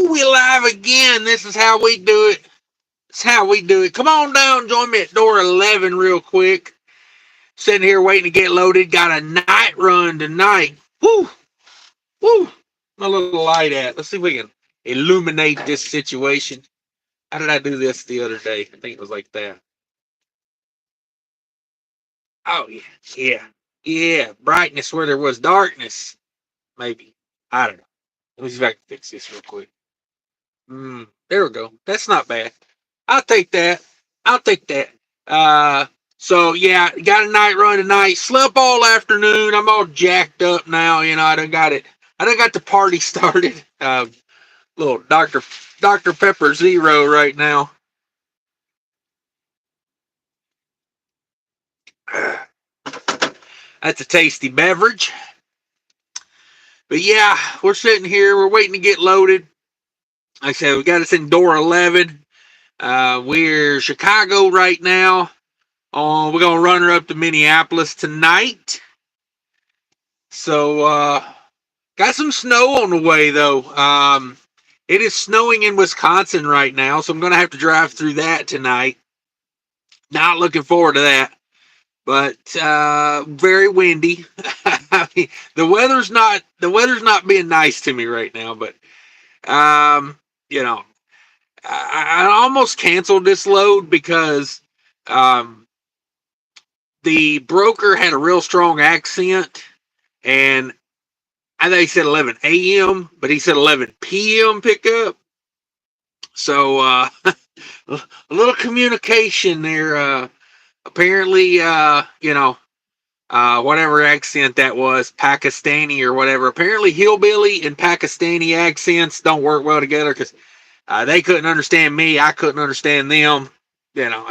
Woo, we live again. This is how we do it. It's how we do it. Come on down, join me at door 11 real quick. Sitting here waiting to get loaded. Got a night run tonight. Woo, woo. My little light at. Let's see if we can illuminate this situation. How did I do this the other day? I think it was like that. Oh, yeah. Brightness where there was darkness. Maybe. I don't know. Let me see if I can fix this real quick. There we go. That's not bad. I'll take that. So yeah, got a night run tonight. Slept all afternoon. I'm all jacked up now. You know, I done got the party started. Little Dr. Pepper Zero right now. That's a tasty beverage. But yeah, we're sitting here. We're waiting to get loaded. Like I said, we got us in door 11. We're Chicago right now. We're going to run her up to Minneapolis tonight. So, got some snow on the way, though. It is snowing in Wisconsin right now, so I'm going to have to drive through that tonight. Not looking forward to that. But very windy. I mean, the weather's not being nice to me right now, but you know, I almost canceled this load because the broker had a real strong accent, and I think he said 11 a.m., but he said 11 p.m. pickup. So a little communication there. Apparently, whatever accent that was, Pakistani or whatever. Apparently, hillbilly and Pakistani accents don't work well together because they couldn't understand me. I couldn't understand them. You know,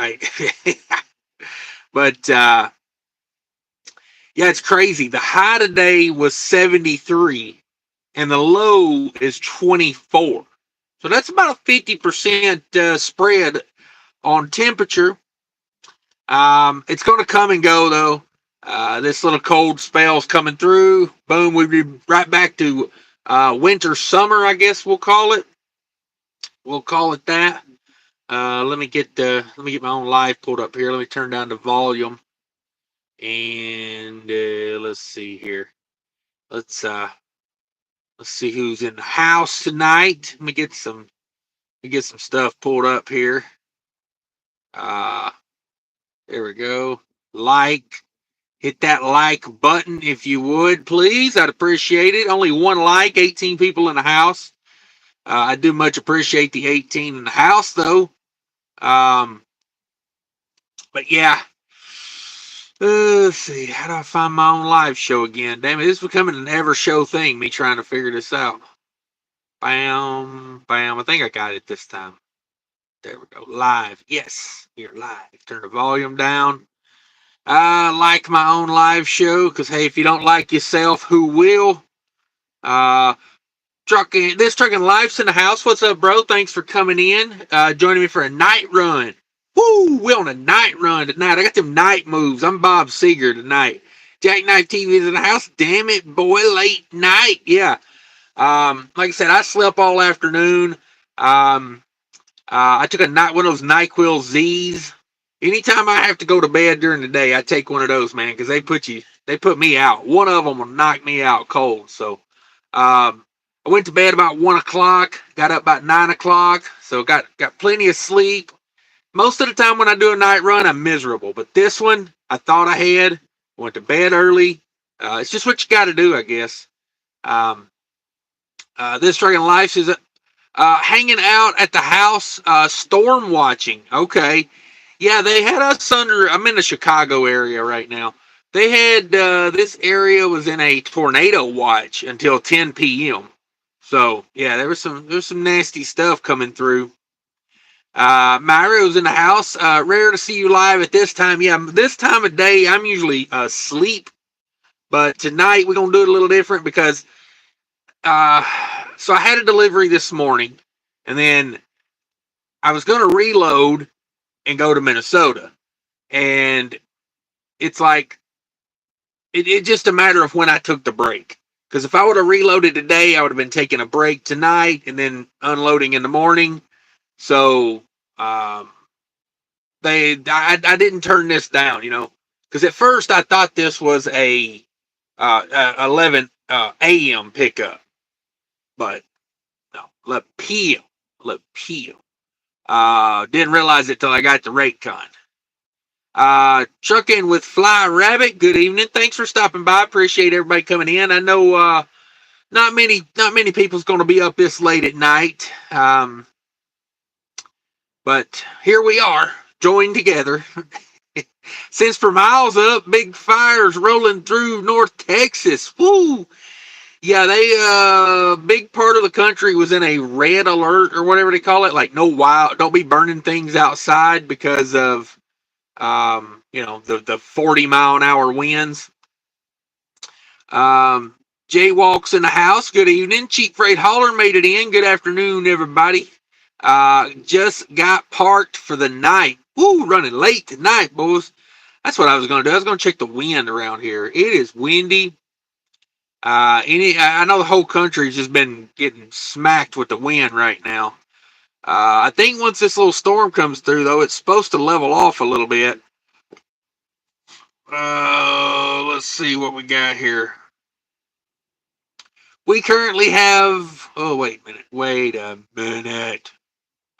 but yeah, it's crazy. The high today was 73, and the low is 24. So that's about a 50% spread on temperature. It's going to come and go, though. This little cold spell's coming through. Boom, we'll be right back to winter, summer, I guess we'll call it. We'll call it that. Let me get my own live pulled up here. Let me turn down the volume. And let's see here. Let's see who's in the house tonight. Let me get some stuff pulled up here. There we go. Hit that like button if you would, please. I'd appreciate it. Only one like, 18 people in the house. I do much appreciate the 18 in the house, though. But yeah. Let's see. How do I find my own live show again? Damn it, this is becoming an ever show thing, me trying to figure this out. Bam. I think I got it this time. There we go. Live. Yes, you're live. Turn the volume down. I like my own live show because, hey, if you don't like yourself, who will? Trucking Life's in the house. What's up, bro? Thanks for coming in. Joining me for a night run. Woo! We're on a night run tonight. I got them night moves. I'm Bob Seger tonight. Jackknife TV's in the house. Damn it, boy. Late night. Yeah. Like I said, I slept all afternoon. I took one of those NyQuil Z's. Anytime I have to go to bed during the day, I take one of those, man, because they put me out. One of them will knock me out cold. So, I went to bed about 1 o'clock, got up about 9 o'clock, so got plenty of sleep. Most of the time when I do a night run, I'm miserable, but this one, I thought I had. Went to bed early. It's just what you got to do, I guess. This Trucking Life is hanging out at the house, storm watching. Okay. Yeah, they had us I'm in the Chicago area right now. They had, this area was in a tornado watch until 10 p.m. So, yeah, there was some nasty stuff coming through. Mario's in the house. Rare to see you live at this time. Yeah, this time of day, I'm usually asleep. But tonight, we're going to do it a little different because, so I had a delivery this morning. And then I was going to reload and go to Minnesota. And it's like, it's just a matter of when I took the break. Because if I would have reloaded today, I would have been taking a break tonight and then unloading in the morning. So I didn't turn this down, because at first I thought this was a 11 a.m. pickup, but no, 11 p.m. 11 p.m. Didn't realize it till I got to Raycon. Trucking with Fly Rabbit. Good evening. Thanks for stopping by. Appreciate everybody coming in. I know not many people's going to be up this late at night, but here we are, joined together. Since for miles up, big fires rolling through North Texas. Woo! Yeah, they big part of the country was in a red alert or whatever they call it. Like don't be burning things outside because of the 40-mile-an-hour winds. Jay walks in the house. Good evening. Cheap Freight Hauler made it in. Good afternoon, everybody. Just got parked for the night. Woo, running late tonight, boys. That's what I was going to do. I was going to check the wind around here. It is windy. I know the whole country's just been getting smacked with the wind right now. I think once this little storm comes through, though, it's supposed to level off a little bit. Let's see what we got here. We currently have, wait a minute.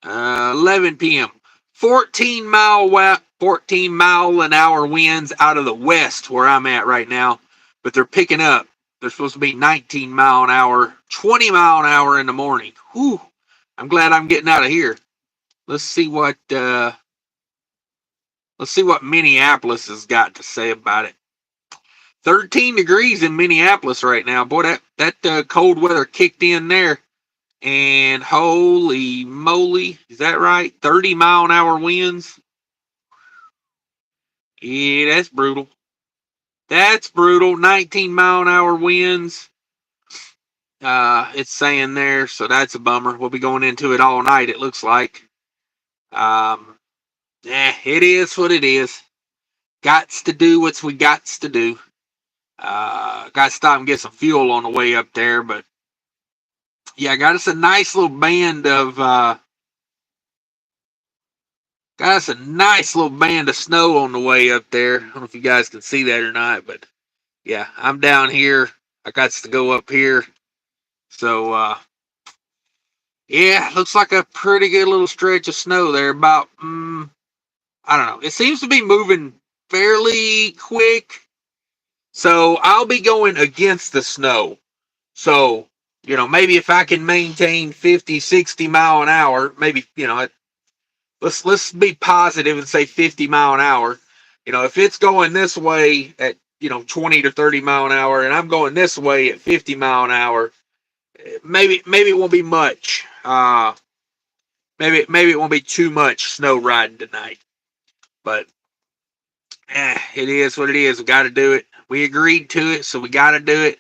11 p.m. 14 mile an hour winds out of the west where I'm at right now, but they're picking up. They're supposed to be 19 mile an hour, 20 mile an hour in the morning. Whew. I'm glad I'm getting out of here. Let's see what Minneapolis has got to say about it. 13 degrees in Minneapolis right now. Boy, that cold weather kicked in there. And holy moly, is that right? 30 mile an hour winds. Yeah, that's brutal. That's brutal. 19 mile an hour winds. It's saying there, so that's a bummer. We'll be going into it all night, it looks like. It is what it is. Gots to do what we gots to do. Got to stop and get some fuel on the way up there, but yeah, got us a nice little band of snow on the way up there. I don't know if you guys can see that or not, but yeah, I'm down here. I got to go up here. So yeah, looks like a pretty good little stretch of snow there. About I don't know. It seems to be moving fairly quick. So I'll be going against the snow. So, maybe if I can maintain 50, 60 mile an hour, maybe, let's be positive and say 50 mile an hour. If it's going this way at, 20 to 30 mile an hour and I'm going this way at 50 mile an hour, maybe it won't be much. Maybe it won't be too much snow riding tonight. But it is what it is. We got to do it. We agreed to it, so we got to do it.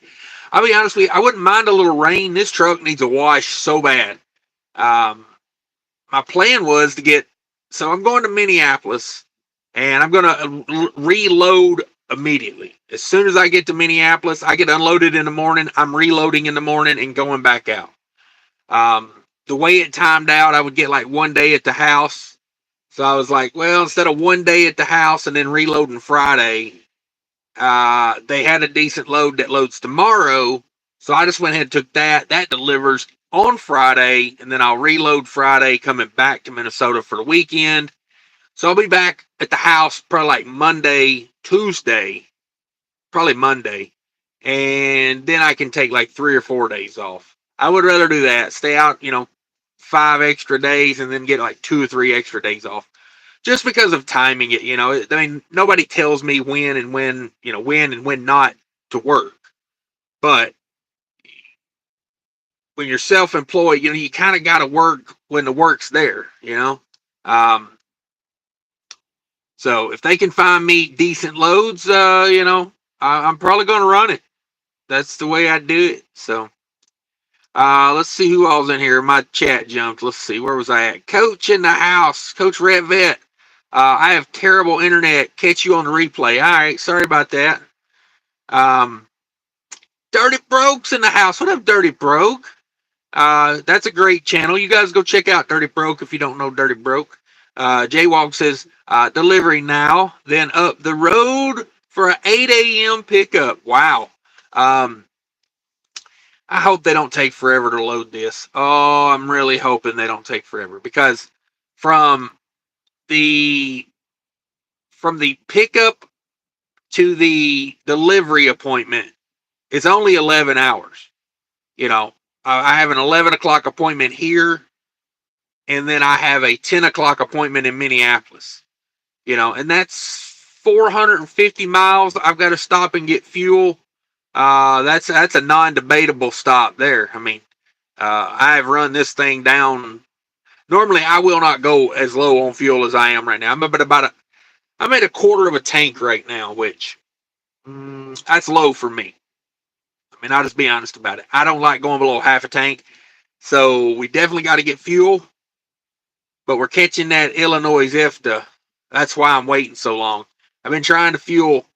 I'll be honest with you, I wouldn't mind a little rain. This truck needs a wash so bad. My plan was so I'm going to Minneapolis, and I'm going to reload immediately. As soon as I get to Minneapolis, I get unloaded in the morning. I'm reloading in the morning and going back out. The way it timed out, I would get like 1 day at the house. So I was like, well, instead of 1 day at the house and then reloading Friday, they had a decent load that loads tomorrow. So I just went ahead and took that. That delivers on Friday, and then I'll reload Friday, coming back to Minnesota for the weekend. So I'll be back at the house probably like Monday, Tuesday, probably Monday. And then I can take like 3 or 4 days off. I would rather do that. Stay out, 5 extra days and then get like 2 or 3 extra days off. Just because of timing it, I mean, nobody tells me when and when not to work. But when you're self-employed, you kind of got to work when the work's there, So if they can find me decent loads, I'm probably going to run it. That's the way I do it. So let's see who all's in here. My chat jumped. Let's see. Where was I at? Coach in the house. Coach Red Vet. I have terrible internet. Catch you on the replay. All right. Sorry about that. Don't Dirty Broke's in the house. What up, Dirty Broke? That's a great channel. You guys go check out Dirty Broke if you don't know Dirty Broke. Jaywalk says, delivery now, then up the road for an 8 a.m. pickup. Wow. I hope they don't take forever to load this. Oh, I'm really hoping they don't take forever, because from the pickup to the delivery appointment, it's only 11 hours. You know, I have an 11 o'clock appointment here, and then I have a 10 o'clock appointment in Minneapolis. You know, and that's 450 miles. I've got to stop and get fuel. That's a non-debatable stop there. I mean, I've run this thing down. Normally, I will not go as low on fuel as I am right now. I'm at a quarter of a tank right now, which that's low for me. I mean, I'll just be honest about it. I don't like going below half a tank, so we definitely got to get fuel. But we're catching that Illinois ifta. That's why I'm waiting so long. I've been trying to fuel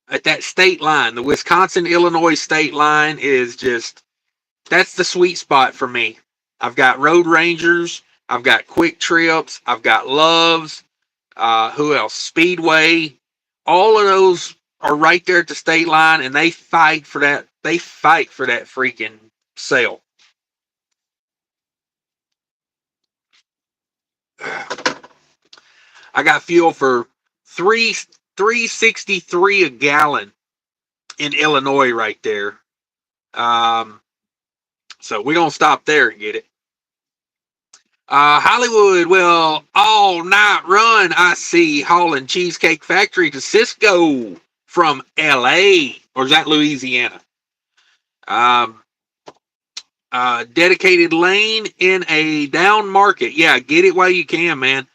at that state line. The Wisconsin-Illinois state line is just, that's the sweet spot for me. I've got Road Rangers. I've got Quick Trips. I've got Loves. Who else? Speedway. All of those are right there at the state line, and they fight for that. They fight for that freaking sale. I got fuel for $3.63 a gallon in Illinois right there. So we're gonna stop there and get it. Hollywood, well, all night run. I see hauling Cheesecake Factory to Cisco from LA, or is that Louisiana? Dedicated lane in a down market. Yeah, get it while you can, man.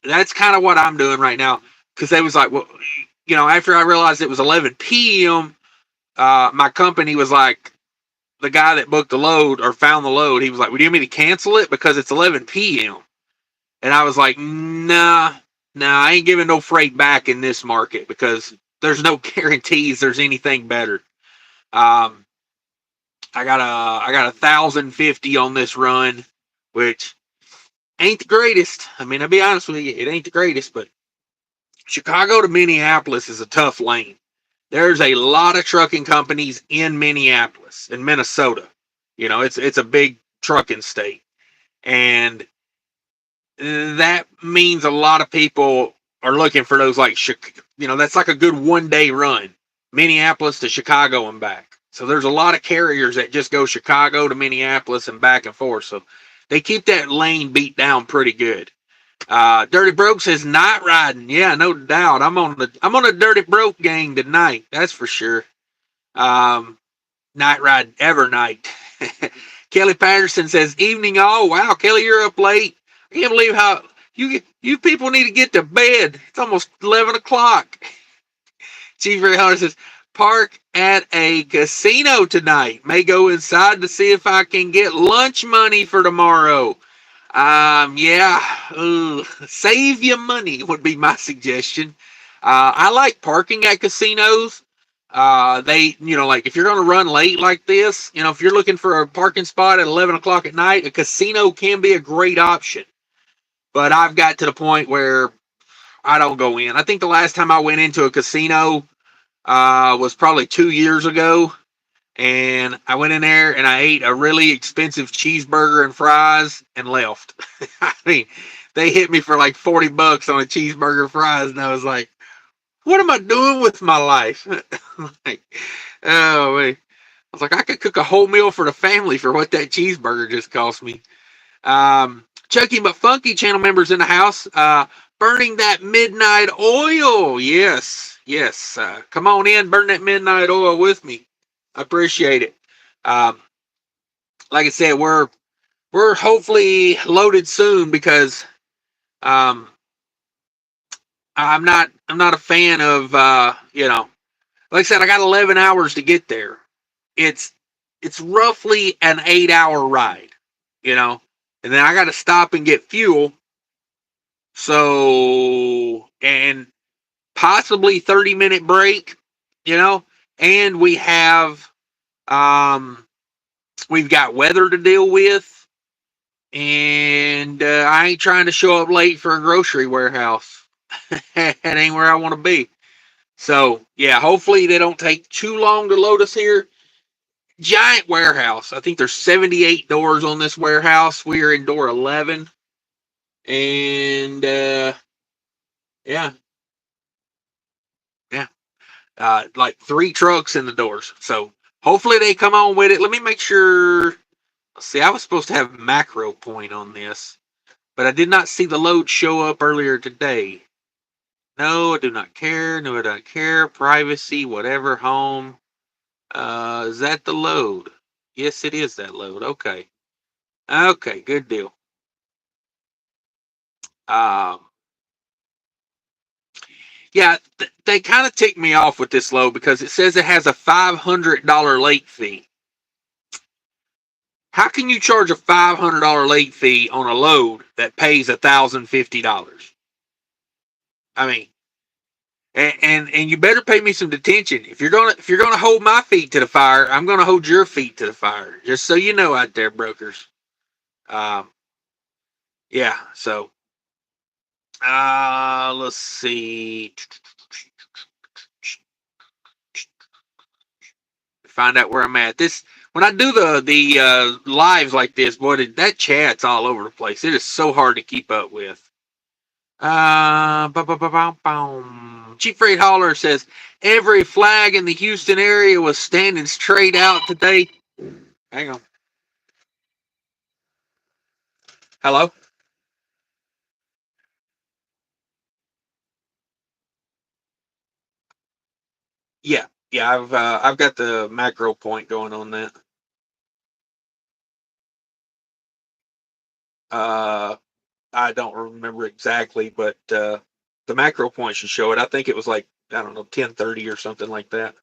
That's kind of what I'm doing right now, because they was like, well, you know, after I realized it was 11 p.m., my company was like, the guy that booked the load or found the load, he was like, would you want me to cancel it because it's 11 p.m.? And I was like, nah, I ain't giving no freight back in this market, because there's no guarantees there's anything better. I got 1,050 on this run, which ain't the greatest. I mean, I'll be honest with you, it ain't the greatest, but Chicago to Minneapolis is a tough lane. There's a lot of trucking companies in Minneapolis, in Minnesota. You know, it's a big trucking state. And that means a lot of people are looking for those, like, you know, that's like a good one-day run, Minneapolis to Chicago and back. So there's a lot of carriers that just go Chicago to Minneapolis and back and forth. So they keep that lane beat down pretty good. Dirty Broke says night riding. Yeah, no doubt. I'm on a Dirty Broke gang tonight. That's for sure. Night ride ever night. Kelly Patterson says evening all. Wow, Kelly, you're up late. I can't believe how you people need to get to bed. It's almost 11 o'clock. Chief Ray Hunter says park at a casino tonight. May go inside to see if I can get lunch money for tomorrow. Yeah, save your money would be my suggestion. I like parking at casinos. They, you know, like if you're going to run late like this, you know, if you're looking for a parking spot at 11 o'clock at night, a casino can be a great option. But I've got to the point where I don't go in. I think the last time I went into a casino was probably 2 years ago. And I went in there and I ate a really expensive cheeseburger and fries and left. I mean, they hit me for like $40 on a cheeseburger and fries, and I was like, what am I doing with my life? Like, oh, man. I was like, I could cook a whole meal for the family for what that cheeseburger just cost me. Chucky but Funky channel members in the house. Burning that midnight oil. Yes. Come on in, burn that midnight oil with me. I appreciate it. Like I said, we're hopefully loaded soon, because I'm not a fan of you know, like I said, I got 11 hours to get there. It's roughly an 8-hour ride, you know, and then I got to stop and get fuel. So, and possibly 30-minute break, you know. and we've got weather to deal with. And I ain't trying to show up late for a grocery warehouse. That ain't where I want to be. So, yeah, hopefully they don't take too long to load us here. Giant warehouse. I think there's 78 doors on this warehouse. We are in door 11. And, yeah. Like 3 trucks in the doors. So, hopefully they come on with it. Let me make sure. See, I was supposed to have macro point on this, but I did not see the load show up earlier today. No, I do not care. No, I don't care. Privacy, whatever, home. Is that the load? Yes, it is that load. Okay. Okay, good deal. Yeah, they kind of ticked me off with this load because it says it has a $500 late fee. How can you charge a $500 late fee on a load that pays $1,050? I mean, and you better pay me some detention. If you're gonna hold my feet to the fire, I'm gonna hold your feet to the fire. Just so you know, out there, brokers. Yeah. So, let's see. Find out where I'm at. This when I do the lives like this, boy, that chat's all over the place. It is so hard to keep up with. Chief Freight Hauler says every flag in the Houston area was standing straight out today. Hang on. Hello? Yeah. Yeah, I've got the macro point going on that. I don't remember exactly, but the macro point should show it. I think it was like, I don't know, 10:30 or something like that.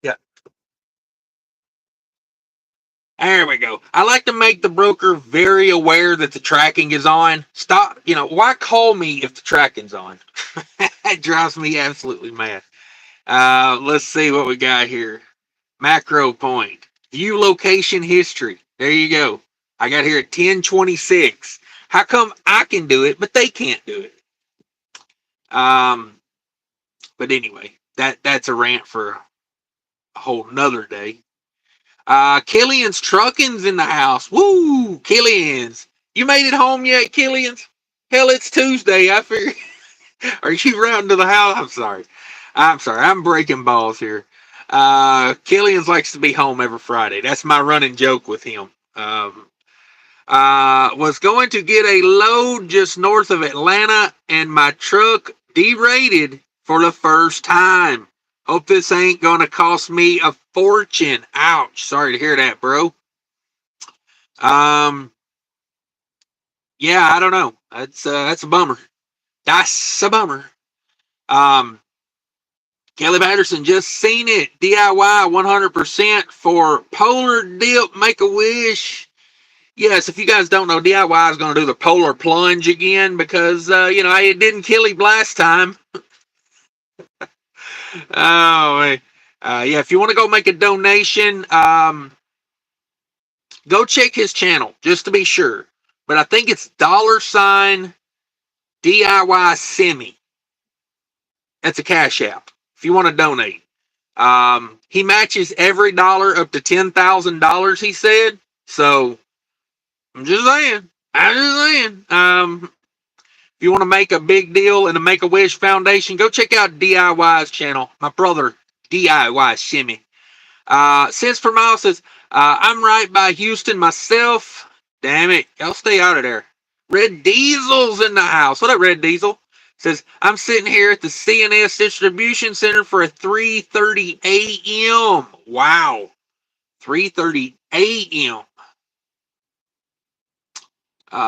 Yeah. There we go. I like to make the broker very aware that the tracking is on. Stop, why call me if the tracking's on? That drives me absolutely mad. Let's see what we got here. Macro point. View location history. There you go. I got here at 10:26. How come I can do it, but they can't do it? But anyway, that's a rant for a whole nother day. Killian's Trucking's in the house. Woo! Killian's. You made it home yet, Killian's? Hell, it's Tuesday. I figure. Are you rounding to the house? I'm sorry. I'm breaking balls here. Killian's likes to be home every Friday. That's my running joke with him. Was going to get a load just north of Atlanta, and my truck derated for the first time. Hope this ain't going to cost me a fortune. Ouch. Sorry to hear that, bro. Yeah, I don't know. That's a bummer. That's a bummer. Kelly Patterson, just seen it. DIY 100% for Polar Dip Make-A-Wish. Yes, if you guys don't know, DIY is going to do the Polar Plunge again because, it didn't kill him last time. Oh, yeah, if you want to go make a donation, go check his channel just to be sure. But I think it's $DIY Semi. That's a cash app if you want to donate. He matches every dollar up to $10,000, he said. So I'm just saying. If you want to make a big deal in the Make-A-Wish Foundation, go check out DIY's channel. My brother, DIY Shimmy. Since for Miles says, I'm right by Houston myself. Damn it. Y'all stay out of there. Red Diesel's in the house. What up, Red Diesel? Says, I'm sitting here at the CNS Distribution Center for a 3:30 a.m. Wow. 3:30 a.m.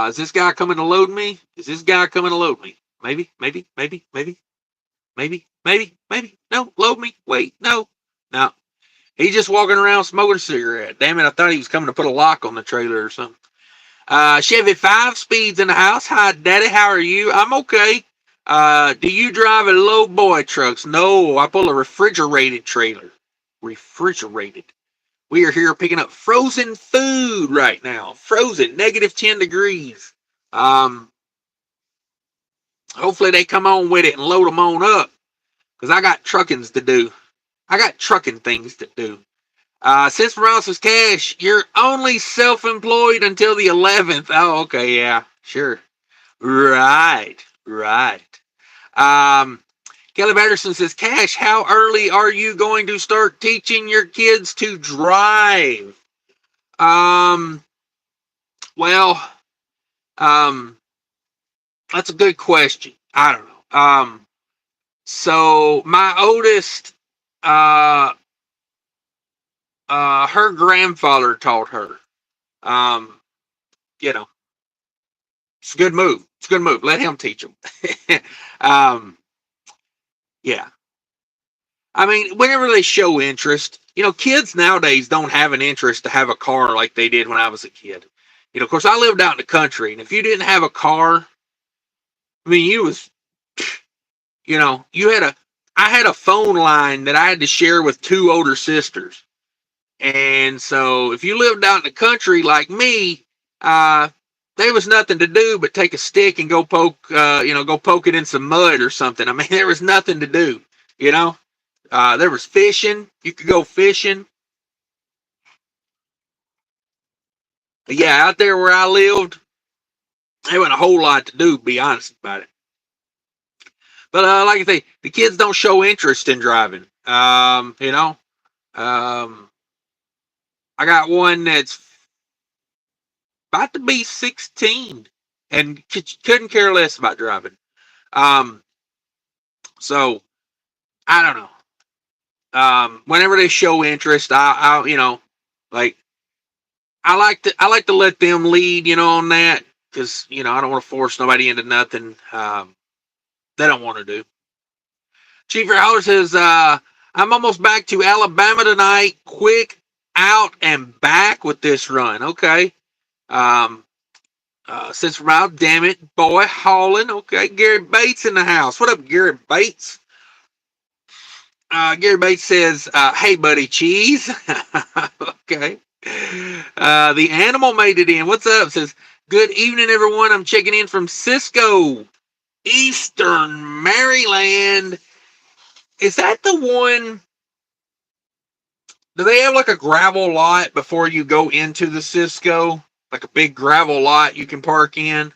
Is this guy coming to load me? Maybe. No, load me. Wait, no. No. He's just walking around smoking a cigarette. Damn it, I thought he was coming to put a lock on the trailer or something. Chevy 5 Speeds in the house. Hi, Daddy. How are you? I'm okay. Do you drive a loadboard trucks? No, I pull a refrigerated trailer. Refrigerated. We are here picking up frozen food right now. Frozen, -10 degrees. Hopefully they come on with it and load them on up, because I got truckings to do. I got trucking things to do. Since Morales Cash, you're only self-employed until the 11th. Oh, okay, yeah, sure. Right. Kelly Patterson says, Cash, how early are you going to start teaching your kids to drive? Well, that's a good question. I don't know. So my oldest, her grandfather taught her. You know, it's a good move. Let him teach them. Yeah. I mean, whenever they show interest, kids nowadays don't have an interest to have a car like they did when I was a kid. Of course, I lived out in the country, and if you didn't have a car, I mean, I had a phone line that I had to share with two older sisters. And so if you lived out in the country like me, there was nothing to do but take a stick and go poke it in some mud or something. I mean, there was nothing to do, there was fishing. You could go fishing. But yeah, out there where I lived, there wasn't a whole lot to do, to be honest about it. But like I say, the kids don't show interest in driving. I got one that's about to be 16 and couldn't care less about driving. So I don't know. Whenever they show interest, I like to let them lead, on that, because I don't want to force nobody into nothing they don't want to do. Chief Howler says, I'm almost back to Alabama tonight. Quick out and back with this run. Okay. Since from out, damn it, boy, hauling. Okay, Gary Bates in the house. What up, Gary Bates? Gary Bates says, hey, buddy, cheese. Okay. The animal made it in. What's up? Says, good evening, everyone. I'm checking in from Cisco, Eastern Maryland. Is that the one? Do they have like a gravel lot before you go into the Cisco? Like a big gravel lot you can park in?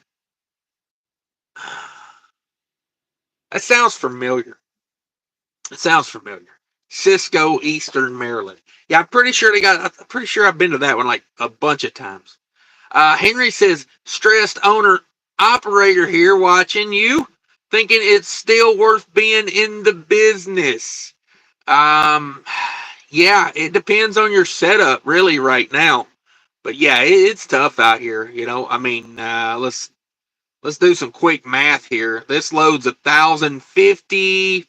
That sounds familiar. Cisco, Eastern Maryland. Yeah, I'm pretty sure I've been to that one like a bunch of times. Henry says, stressed owner operator here watching you, thinking it's still worth being in the business. Yeah, it depends on your setup really right now. But yeah, it's tough out here, I mean, let's do some quick math here. This load's 1,050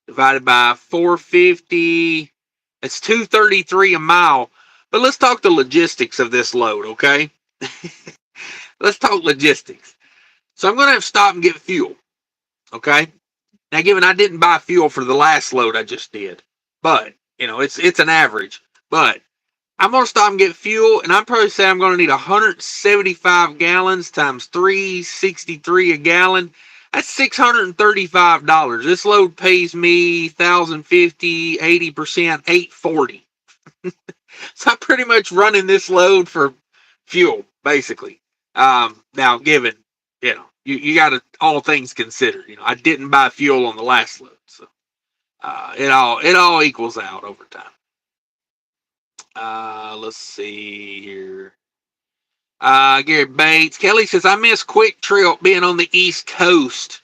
divided by 450. It's 233 a mile. But let's talk the logistics of this load, okay? Let's talk logistics. So I'm going to have to stop and get fuel, okay? Now, given I didn't buy fuel for the last load I just did, but, it's an average. But I'm going to stop and get fuel, and I'm probably saying I'm going to need 175 gallons times 363 a gallon. That's $635. This load pays me 1,050, 80%, 840. So I'm pretty much running this load for fuel, basically. Now, given, you got to, all things considered, I didn't buy fuel on the last load, so it all equals out over time. Let's see here. Gary Bates. Kelly says, I miss Quick Trip being on the East Coast.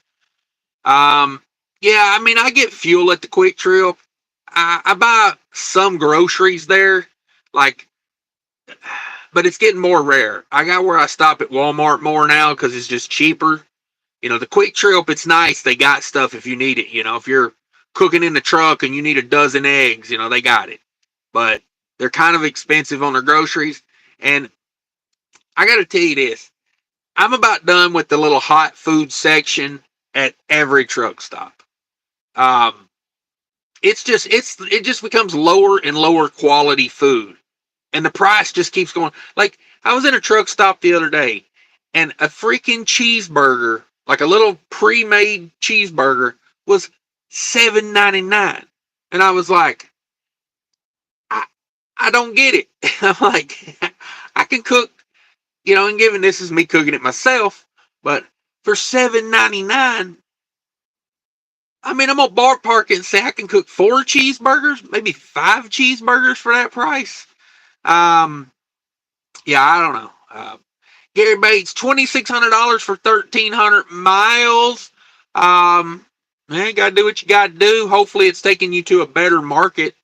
Yeah, I mean, I get fuel at the Quick Trip. I buy some groceries there, but it's getting more rare. I got where I stop at Walmart more now because it's just cheaper. The Quick Trip, it's nice. They got stuff if you need it. If you're cooking in the truck and you need a dozen eggs, they got it. But they're kind of expensive on their groceries. And I got to tell you this. I'm about done with the little hot food section at every truck stop. It just becomes lower and lower quality food, and the price just keeps going. Like, I was in a truck stop the other day, and a freaking cheeseburger, like a little pre-made cheeseburger, was $7.99, and I was like, I don't get it. I'm like, I can cook, and given this is me cooking it myself, but for $7.99, I mean, I'm gonna park it and say I can cook 4 cheeseburgers, maybe 5 cheeseburgers for that price. Yeah, I don't know. Gary Bates, $2,600 for 1,300 miles. Man, gotta do what you gotta do. Hopefully, it's taking you to a better market,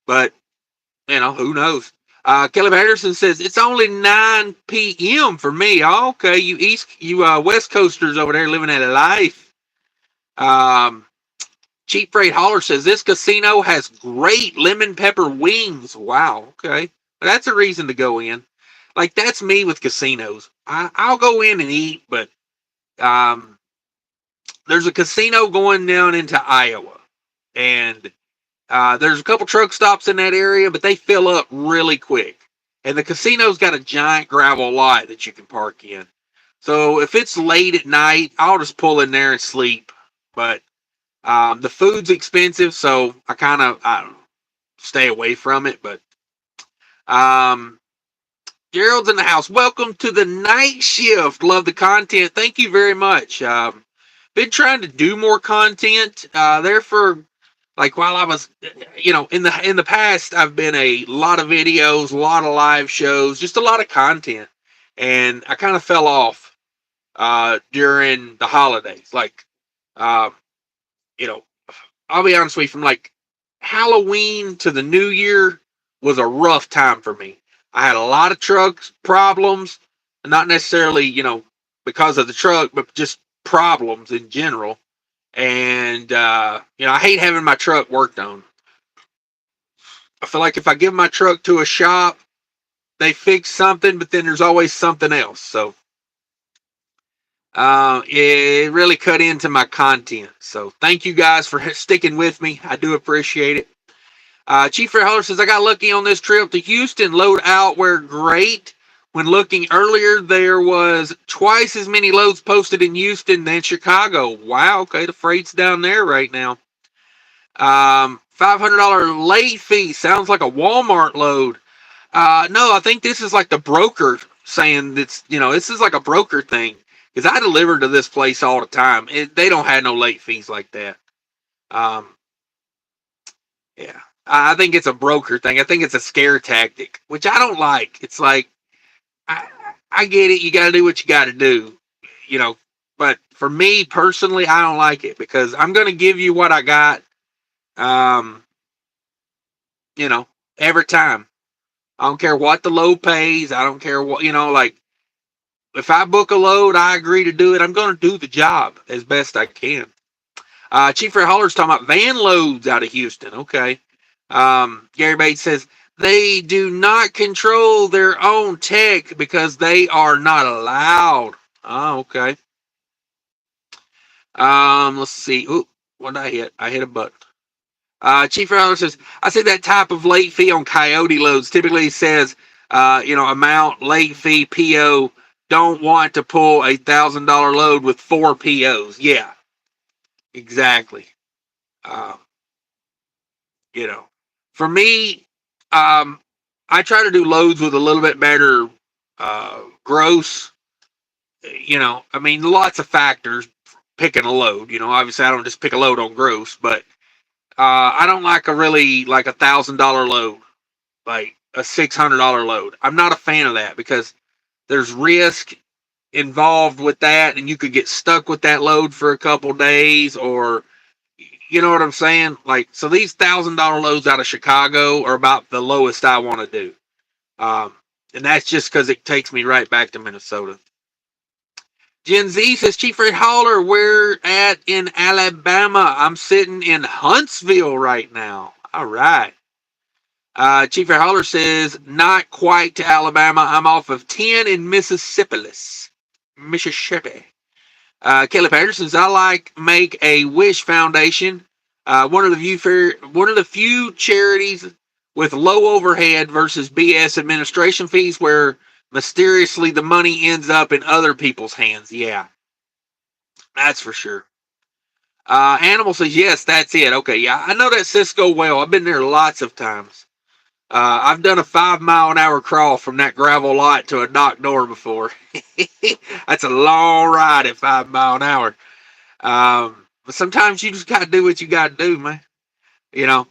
but who knows? Caleb Anderson says it's only 9 p.m. for me. Oh, okay, you West Coasters over there living a life. Cheap Freight Hauler says this casino has great lemon pepper wings. Wow, okay, that's a reason to go in. Like, that's me with casinos. I'll go in and eat, but there's a casino going down into Iowa, and there's a couple truck stops in that area, but they fill up really quick. And the casino's got a giant gravel lot that you can park in. So if it's late at night, I'll just pull in there and sleep. But the food's expensive, so I don't know, stay away from it. But Gerald's in the house. Welcome to the night shift. Love the content. Thank you very much. Been trying to do more content there for, like, while I was, in the past, I've been a lot of videos, a lot of live shows, just a lot of content, and I kind of fell off during the holidays. Like, I'll be honest with you, from like Halloween to the New Year was a rough time for me. I had a lot of truck problems, not necessarily, because of the truck, but just problems in general. And, I hate having my truck worked on. I feel like if I give my truck to a shop, they fix something, but then there's always something else. So, it really cut into my content. So thank you guys for sticking with me. I do appreciate it. Chief Freight Hauler says, I got lucky on this trip to Houston. Load out were great. When looking earlier, there was twice as many loads posted in Houston than Chicago. Wow, okay, the freight's down there right now. $500 late fee. Sounds like a Walmart load. No, I think this is like the broker saying that's, this is like a broker thing. Because I deliver to this place all the time. They don't have no late fees like that. Yeah. I think it's a broker thing. I think it's a scare tactic, which I don't like. It's like, I get it. You got to do what you got to do, But for me personally, I don't like it because I'm going to give you what I got, every time. I don't care what the load pays. I don't care what, like, if I book a load, I agree to do it. I'm going to do the job as best I can. Chief Freight Hauler's talking about van loads out of Houston. Okay. Gary Bates says, they do not control their own tech because they are not allowed. Oh, okay. Let's see. Ooh, what did I hit? I hit a button. Chief Freight Hauler says, I see that type of late fee on Coyote loads. Typically says, amount, late fee, PO. Don't want to pull $1,000 load with 4 POs. Yeah, exactly. For me, I try to do loads with a little bit better gross. I mean, lots of factors picking a load. Obviously, I don't just pick a load on gross, but I don't like like $1,000 load, like a $600 load. I'm not a fan of that because there's risk involved with that, and you could get stuck with that load for a couple days, or you know what I'm saying? Like, so these $1,000 loads out of Chicago are about the lowest I want to do. And that's just because it takes me right back to Minnesota. Gen Z says, Chief Freight Hauler, we're at in Alabama. I'm sitting in Huntsville right now. All right. Chief Freight Hauler says, not quite to Alabama. I'm off of 10 in Mississippi. Mississippi. Kelly Patterson's. I like make a wish foundation. One of the few charities with low overhead versus BS administration fees, where mysteriously the money ends up in other people's hands. Yeah, that's for sure. Animal says yes, that's it. Okay, yeah, I know that Cisco well. I've been there lots of times. I've done a 5-mile-an-hour crawl from that gravel lot to a dock door before. That's a long ride at 5 mile an hour. But sometimes you just got to do what you got to do, man. You know,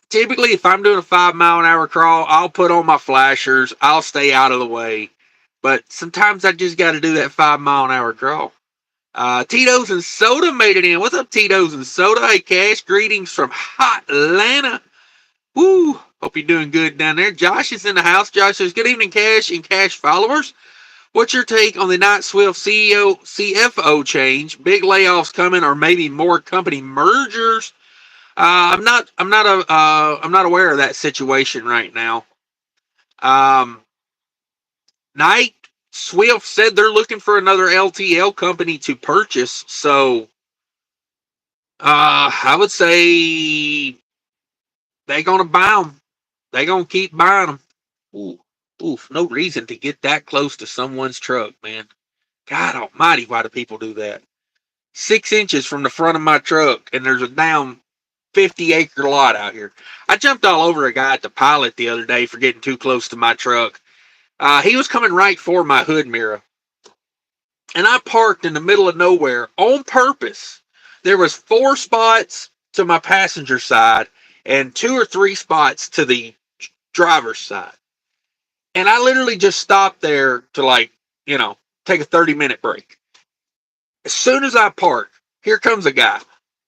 typically if I'm doing a 5-mile-an-hour crawl, I'll put on my flashers. I'll stay out of the way. But sometimes I just got to do that 5-mile-an-hour crawl. Tito's and Soda made it in. What's up, Tito's and Soda? Hey, Cash, greetings from Hot Atlanta. Woo! Hope you're doing good down there. Josh is in the house. Josh says, good evening, Cash and Cash followers. What's your take on the Not Swift CEO CFO change? Big layoffs coming, or maybe more company mergers? I'm not aware of that situation right now. Knight Swift said they're looking for another LTL company to purchase. So I would say they're gonna buy them. They're gonna keep buying them. Ooh, oof, no reason to get that close to someone's truck, man. God almighty, why do people do that? 6 inches from the front of my truck, and there's a down 50-acre lot out here. I jumped all over a guy at the pilot the other day for getting too close to my truck. He was coming right for my hood mirror, and I parked in the middle of nowhere on purpose. There was 4 spots to my passenger side and 2 or 3 spots to the driver's side. And I literally just stopped there to take a 30-minute break. As soon as I park, here comes a guy.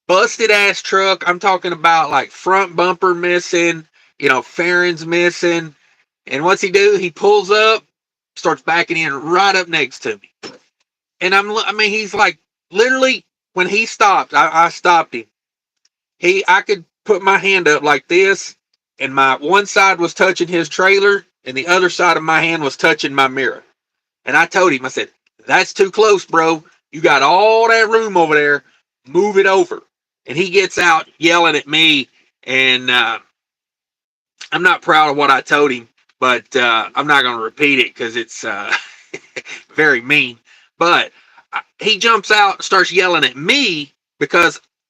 Busted ass truck. I'm talking about like front bumper missing, fairings missing. And what's he do? He pulls up, starts backing in right up next to me. And he's like, literally, when he stopped, I stopped him. I could put my hand up like this, and my one side was touching his trailer, and the other side of my hand was touching my mirror. And I told him, I said, that's too close, bro. You got all that room over there. Move it over. And he gets out yelling at me, and I'm not proud of what I told him, but I'm not going to repeat it because it's very mean. But he jumps out and starts yelling at me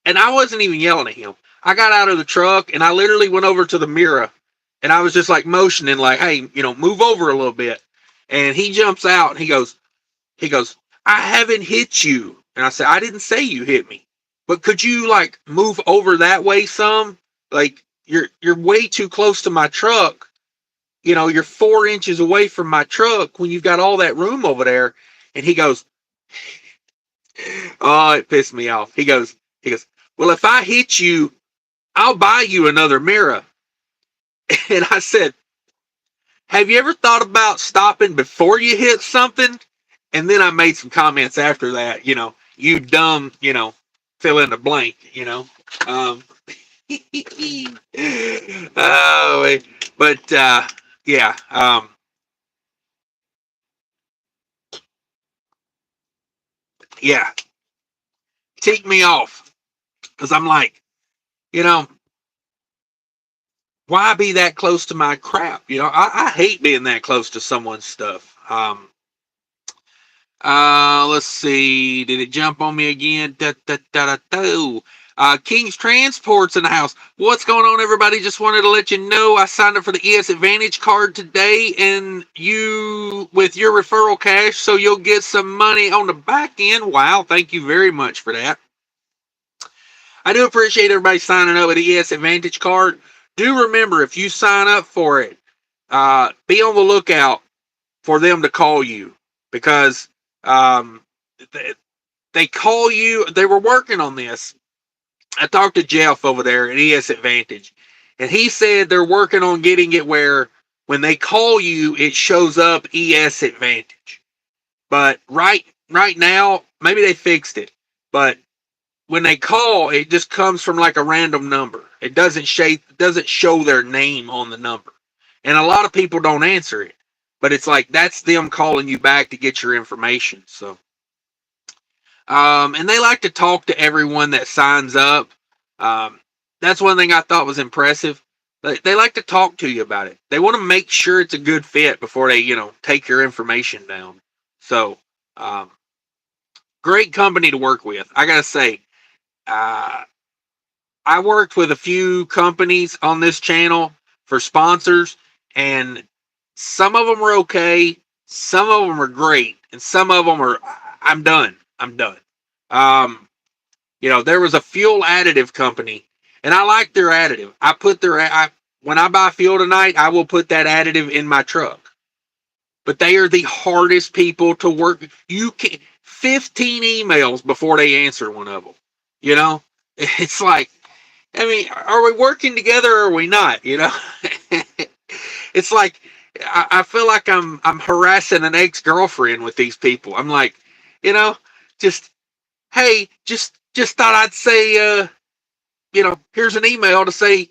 and I wasn't even yelling at him. I got out of the truck, and I literally went over to the mirror, and I was just like motioning like, hey, move over a little bit. And he jumps out, and he goes, I haven't hit you. And I said, I didn't say you hit me. But could you move over that way some? Like you're way too close to my truck. You're 4 inches away from my truck when you've got all that room over there. And he goes, oh, it pissed me off. He goes, well, if I hit you, I'll buy you another mirror. And I said, have you ever thought about stopping before you hit something? And then I made some comments after that, you dumb, fill in the blank, oh, but yeah, yeah, tick me off, because I'm like, why be that close to my crap? I hate being that close to someone's stuff. Let's see. Did it jump on me again? King's Transport's in the house. What's going on, everybody? Just wanted to let you know I signed up for the ES Advantage card today, and with your referral cash, so you'll get some money on the back end. Wow, thank you very much for that. I do appreciate everybody signing up with the ES Advantage card. Do remember, if you sign up for it, be on the lookout for them to call you, because they call you. They were working on this. I talked to Jeff over there at ES Advantage, and he said they're working on getting it where when they call you, it shows up ES Advantage. But right now, maybe they fixed it, but when they call, it just comes from like a random number. It doesn't show their name on the number, and a lot of people don't answer it. but it's like that's them calling you back to get your information. So, and they like to talk to everyone that signs up. Um, that's one thing I thought was impressive. They like to talk to you about it. They want to make sure it's a good fit before they, take your information down. So, um, great company to work with. I gotta say, uh, I worked with a few companies on this channel for sponsors, and some of them are okay, some of them are great, and some of them are, I'm done. I'm done. Um, there was a fuel additive company, and I like their additive. When I buy fuel tonight, I will put that additive in my truck. But they are the hardest people to work. You can 15 emails before they answer one of them. It's like, I mean, are we working together or are we not? It's like I feel like I'm harassing an ex-girlfriend with these people. I'm like, just hey, just thought I'd say here's an email to say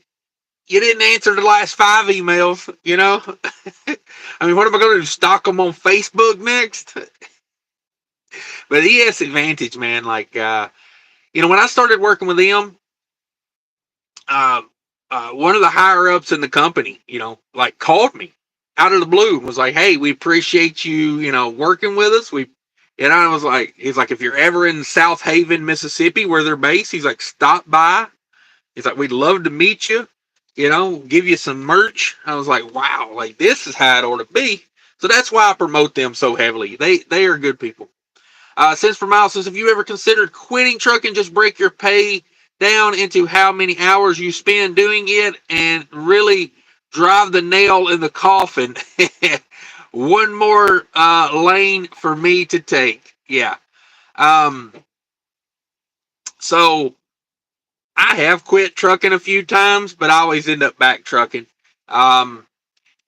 you didn't answer the last 5 emails, I mean, what am I going to do? Stalk them on Facebook next? But ES Advantage, man, like, when I started working with them, uh, one of the higher ups in the company, like called me out of the blue and was like, hey, we appreciate you, working with us. I was like, he's like, if you're ever in South Haven, Mississippi, where they're based, he's like, stop by. He's like, we'd love to meet you, give you some merch. I was like, wow, like this is how it ought to be. So that's why I promote them so heavily. They are good people. Since for Miles says, have you ever considered quitting trucking? Just break your pay down into how many hours you spend doing it and really drive the nail in the coffin. One more lane for me to take. Yeah. So I have quit trucking a few times, but I always end up back trucking.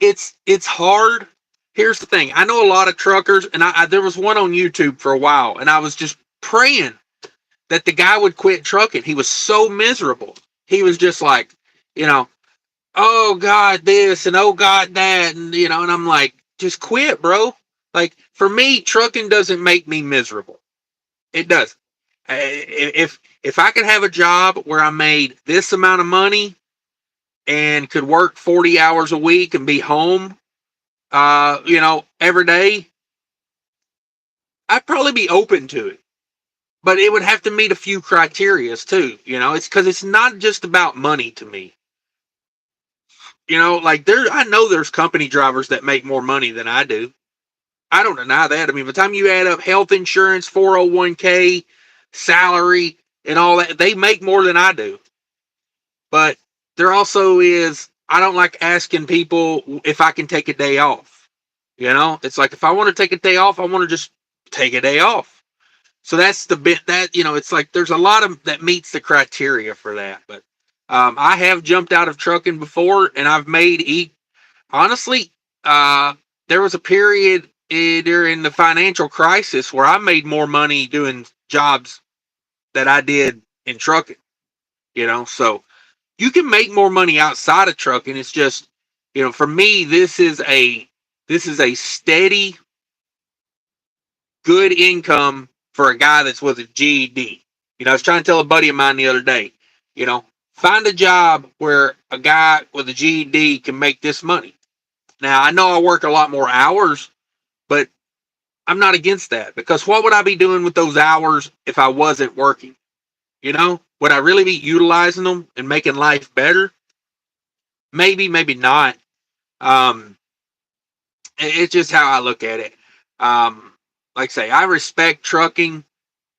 It's hard. Here's the thing. I know a lot of truckers, and there was one on YouTube for a while, and I was just praying that the guy would quit trucking. He was so miserable. He was just like, oh God, this and oh God, that, and and I'm like, just quit, bro. Like for me, trucking doesn't make me miserable. It does. If I could have a job where I made this amount of money and could work 40 hours a week and be home, every day, I'd probably be open to it. But it would have to meet a few criterias too. It's because it's not just about money to me. Like I know there's company drivers that make more money than I do. I don't deny that. I mean, by the time you add up health insurance, 401k, salary, and all that, they make more than I do. But there also is, I don't like asking people if I can take a day off. It's like if I want to take a day off, I want to just take a day off. So that's the bit that, it's like there's a lot of that meets the criteria for that. But I have jumped out of trucking before, and I've made, honestly, there was a period during the financial crisis where I made more money doing jobs that I did in trucking, so you can make more money outside of trucking. It's just, for me, this is a steady, good income for a guy that's with a GED. I was trying to tell a buddy of mine the other day, find a job where a guy with a GED can make this money. Now, I know I work a lot more hours, but I'm not against that, because what would I be doing with those hours if I wasn't working? Would I really be utilizing them and making life better? Maybe, maybe not. Um, it's just how I look at it. Like I say, I respect trucking.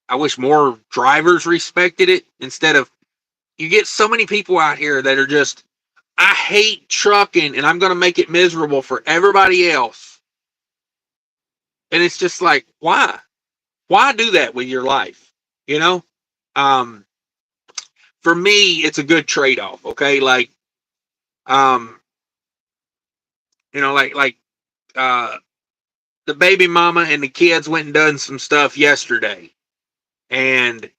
I wish more drivers respected it instead of, you get so many people out here that are just, I hate trucking and I'm going to make it miserable for everybody else. And it's just like, why? Why do that with your life? Um, for me, it's a good trade-off. Okay. Like, um, like, the baby mama and the kids went and done some stuff yesterday. And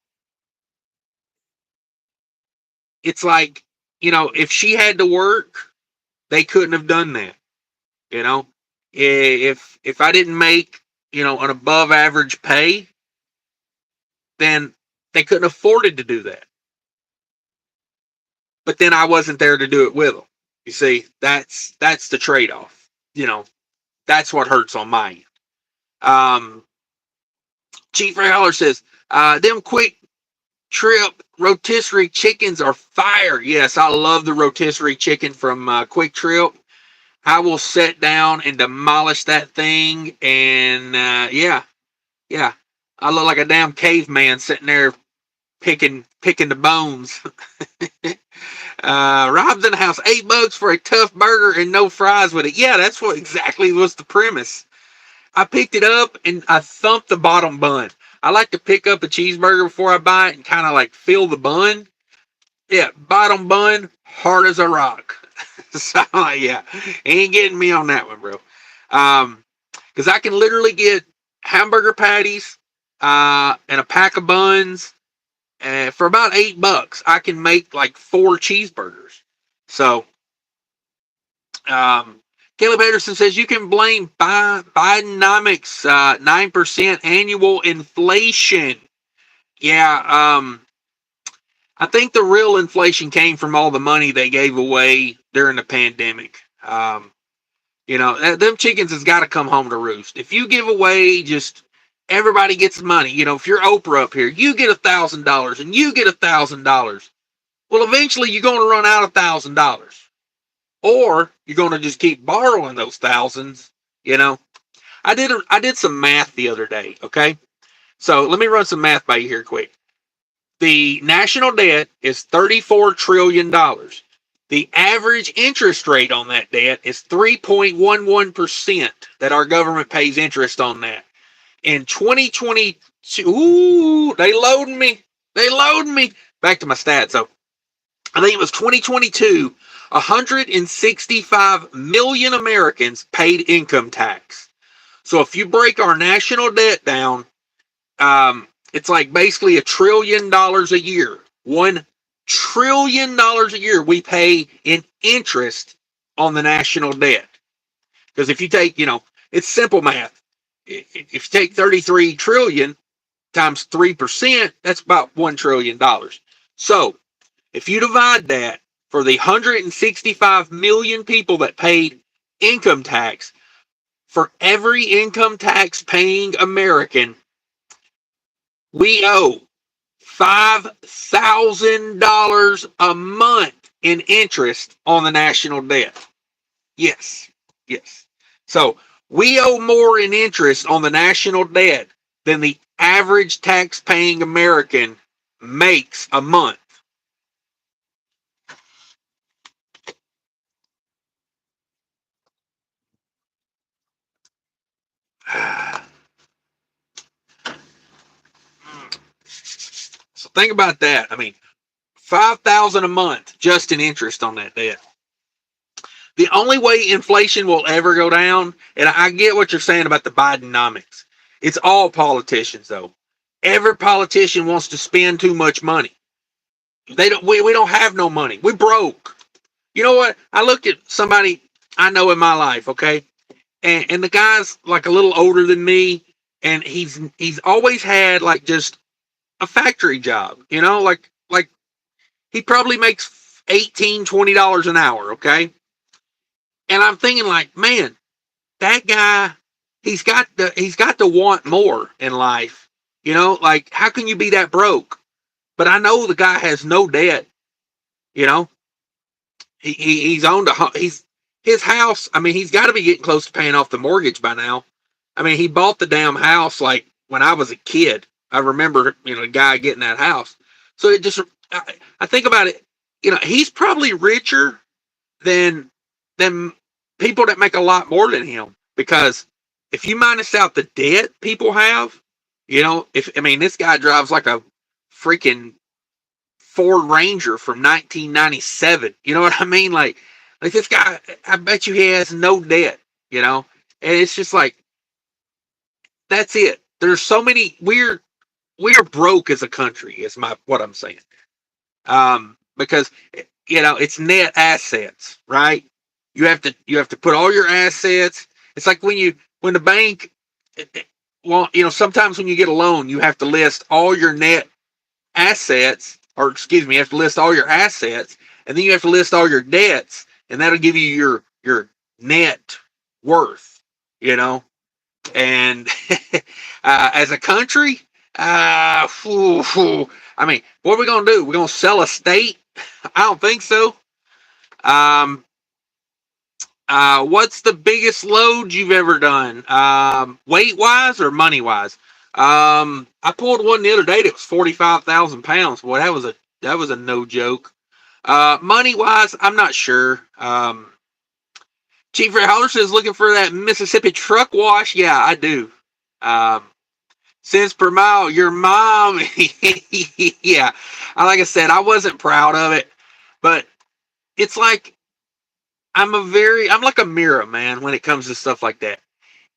it's like, if she had to work, they couldn't have done that, you know? If I didn't make, an above average pay, then they couldn't afford to do that. But then I wasn't there to do it with them. You see, that's the trade off. That's what hurts on my end. Chief Howler says, them quick trip rotisserie chickens are fire. Yes, I love the rotisserie chicken from Quick Trip. I will sit down and demolish that thing, and yeah, I look like a damn caveman sitting there picking the bones. Rob's in the house. $8 for a tough burger and no fries with it. Yeah, that's what exactly was the premise. I picked it up and I thumped the bottom bun. I like to pick up a cheeseburger before I buy it and kind of like feel the bun. Yeah, bottom bun, hard as a rock. So yeah, ain't getting me on that one, bro. Because I can literally get hamburger patties and a pack of buns, and for about $8, I can make like 4 cheeseburgers. So, Caleb Anderson says you can blame Bidenomics 9% annual inflation. Yeah, I think the real inflation came from all the money they gave away during the pandemic. Them chickens has got to come home to roost. If you give away just everybody gets money, if you're Oprah up here, you get $1,000 and you get $1,000. Well, eventually you're going to run out of $1,000, or you're going to just keep borrowing those thousands. I did some math the other day. Okay, so let me run some math by you here quick. The national debt is $34 trillion. The average interest rate on that debt is 3.11% that our government pays interest on that. In 2022, ooh, they loading me. Back to my stats. So I think it was 2022, 165 million Americans paid income tax. So if you break our national debt down, it's like basically $1 trillion a year. $1 trillion a year we pay in interest on the national debt. Because if you take, it's simple math. If you take 33 trillion times 3%, that's about $1 trillion. So if you divide that for the 165 million people that paid income tax, for every income tax paying American, we owe $5,000 a month in interest on the national debt. Yes. So we owe more in interest on the national debt than the average tax-paying American makes a month. So think about that. I mean, $5,000 a month just in interest on that debt. The only way inflation will ever go down, and I get what you're saying about the Bidenomics. It's all politicians, though. Every politician wants to spend too much money. We don't have no money. We broke. You know what? I looked at somebody I know in my life, okay? And the guy's like a little older than me, and he's always had like just a factory job, like he probably makes $18-20 an hour, okay? And I'm thinking like, man, that guy, he's got to want more in life. Like how can you be that broke? But I know the guy has no debt. He's owned his house. I mean, he's got to be getting close to paying off the mortgage by now. I mean, he bought the damn house like when I was a kid. I remember, a guy getting that house. So it just, I think about it, he's probably richer than people that make a lot more than him, because if you minus out the debt people have, this guy drives like a freaking Ford Ranger from 1997. You know what I mean? Like this guy, I bet you he has no debt, and it's just like, that's it. There's so many, we're broke as a country is what I'm saying. Because, it's net assets, right? You have to put all your assets It's like when the bank, well, sometimes when you get a loan, you have to list all your net assets, or excuse me, you have to list all your assets, and then you have to list all your debts, and that'll give you your net worth, and as a country, I mean, what are we going to do? We're going to sell a state? I don't think so. What's the biggest load you've ever done? Weight wise or money wise? I pulled one the other day that was 45,000 pounds. Boy, that was a no joke. Money wise, I'm not sure. Chief Ray Holler says looking for that Mississippi truck wash. Yeah, I do. Cents per mile. Your mom. Yeah. Like I said, I wasn't proud of it, but it's like I'm like a mirror, man, when it comes to stuff like that.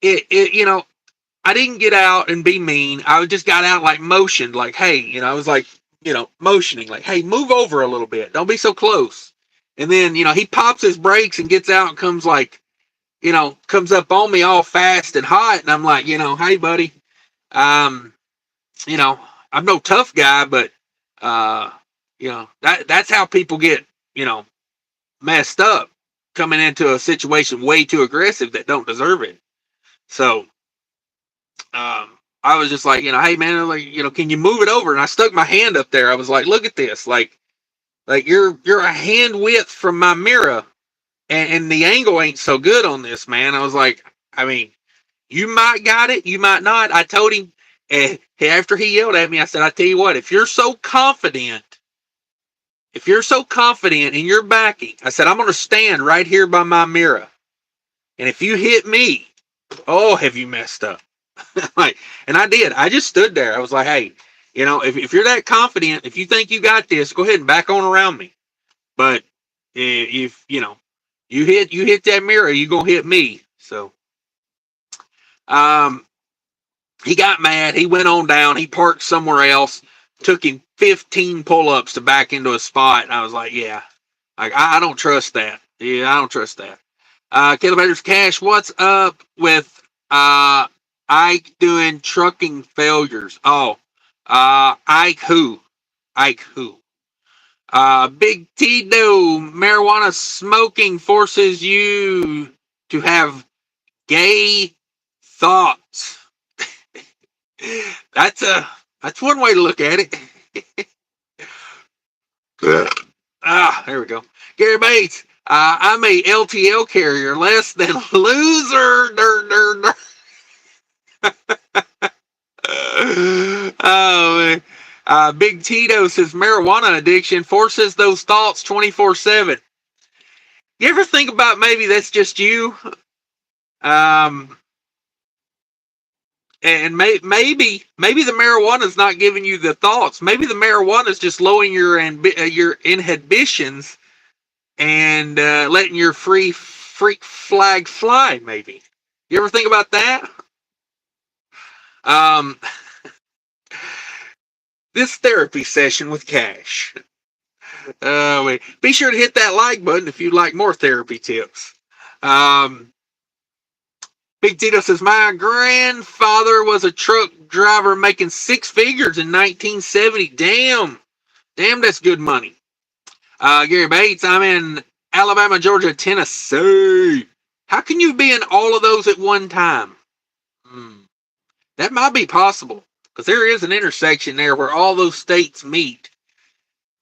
I didn't get out and be mean. I just got out like motioned, like, hey, I was like, motioning, like, hey, move over a little bit. Don't be so close. And then, he pops his brakes and gets out and comes like, comes up on me all fast and hot. And I'm like, hey, buddy, I'm no tough guy, but, that's how people get, messed up, coming into a situation way too aggressive that don't deserve it. So, I was just like, hey man, like, can you move it over? And I stuck my hand up there. I was like, look at this. Like you're a hand width from my mirror, and the angle ain't so good on this, man. I was like, I mean, you might got it, you might not. I told him, after he yelled at me, I said, I tell you what, if you're so confident in your backing, I said, I'm going to stand right here by my mirror. And if you hit me, oh, have you messed up? Like, and I did. I just stood there. I was like, hey, if you're that confident, if you think you got this, go ahead and back on around me. But if you hit that mirror, you gonna hit me. So, he got mad. He went on down. He parked somewhere else. Took him 15 pull-ups to back into a spot. And I was like, yeah, like I don't trust that. Yeah, I don't trust that. Kilometers Cash, what's up with Ike doing trucking failures? Oh, Ike who? Big Tito, marijuana smoking forces you to have gay thoughts. That's one way to look at it. There we go. Gary Bates, I'm a LTL carrier, less than loser. Oh, man. Big Tito says marijuana addiction forces those thoughts 24/7. You ever think about maybe that's just you? And maybe the marijuana is not giving you the thoughts. Maybe the marijuana is just lowering your inhibitions and letting your freak flag fly. Maybe. You ever think about that? This therapy session with Cash. Be sure to hit that like button if you'd like more therapy tips. Big Tito says, my grandfather was a truck driver making six figures in 1970. Damn, that's good money. Gary Bates, I'm in Alabama, Georgia, Tennessee. How can you be in all of those at one time? That might be possible, because there is an intersection there where all those states meet.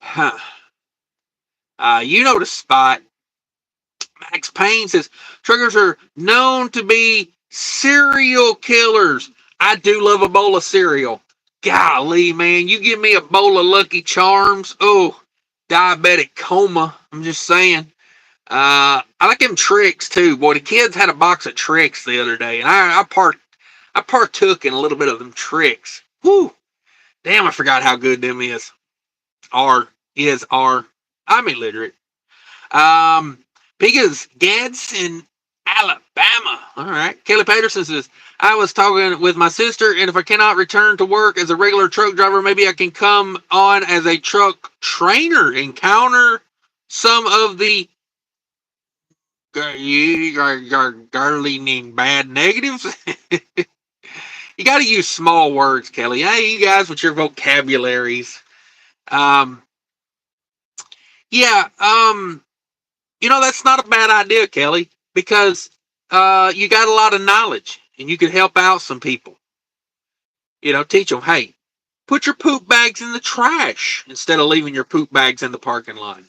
Huh. You know the spot. Max Payne says, truckers are known to be serial killers. I do love a bowl of cereal. Golly, man, you give me a bowl of Lucky Charms. Oh, diabetic coma. I'm just saying. I like them Tricks too. Boy, the kids had a box of Tricks the other day, and I partook in a little bit of them Tricks. Whew. Damn, I forgot how good them is. I'm illiterate. Because Gadsden, Alabama. All right. Kelly Patterson says, I was talking with my sister, and if I cannot return to work as a regular truck driver, maybe I can come on as a truck trainer, encounter some of the gargling bad negatives. You got to use small words, Kelly. Hey, you guys with your vocabularies. Um, yeah, that's not a bad idea, Kelly, because you got a lot of knowledge and you could help out some people. Teach them, hey, put your poop bags in the trash instead of leaving your poop bags in the parking lot.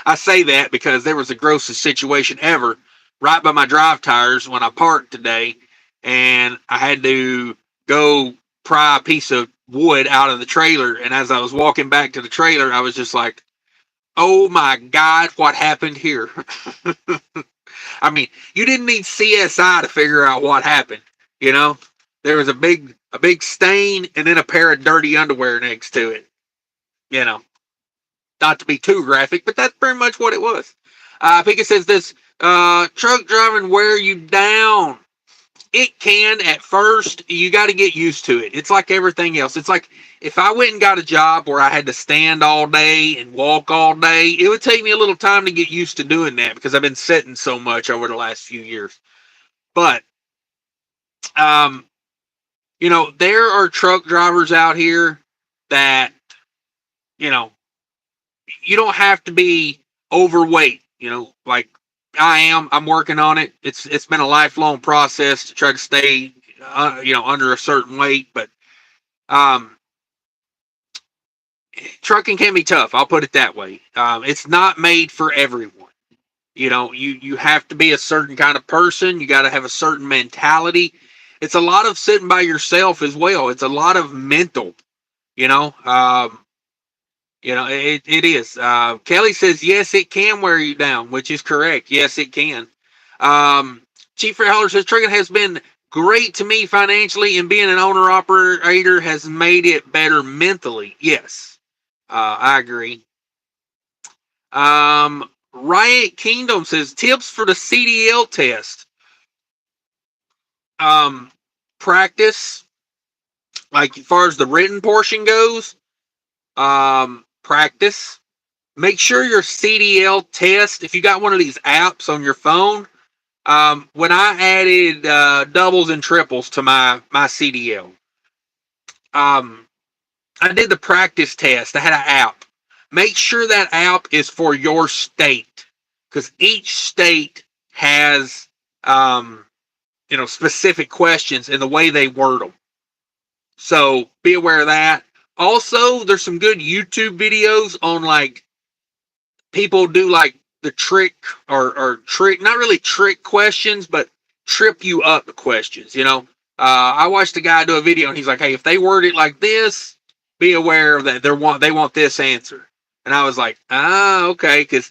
I say that because there was the grossest situation ever right by my drive tires when I parked today, and I had to go pry a piece of wood out of the trailer. And as I was walking back to the trailer, I was just like, oh my God, what happened here? I mean, you didn't need CSI to figure out what happened. There was a big stain and then a pair of dirty underwear next to it. Not to be too graphic, but that's pretty much what it was. I think it says this, truck driving wear you down. It can at first. You got to get used to it. It's like everything else. It's like if I went and got a job where I had to stand all day and walk all day, it would take me a little time to get used to doing that because I've been sitting so much over the last few years. But, there are truck drivers out here that, you don't have to be overweight, like I am. I'm working on it. It's been a lifelong process to try to stay, under a certain weight. But trucking can be tough. I'll put it that way. It's not made for everyone. You have to be a certain kind of person. You got to have a certain mentality. It's a lot of sitting by yourself as well. It's a lot of mental. It is. Kelly says, yes, it can wear you down, which is correct. Yes, it can. Chief Fred Holler says, trucking has been great to me financially, and being an owner-operator has made it better mentally. Yes, I agree. Riot Kingdom says, tips for the CDL test. Practice, like as far as the written portion goes, practice. Make sure your CDL test, if you got one of these apps on your phone, when I added doubles and triples to my CDL, I did the practice test. I had an app. Make sure that app is for your state, because each state has specific questions and the way they word them. So be aware of that. Also, there's some good YouTube videos on like people do like the trick or trick, not really trick questions, but trip you up questions. I watched a guy do a video and he's like, hey, if they word it like this, be aware that they want this answer. And I was like, okay, because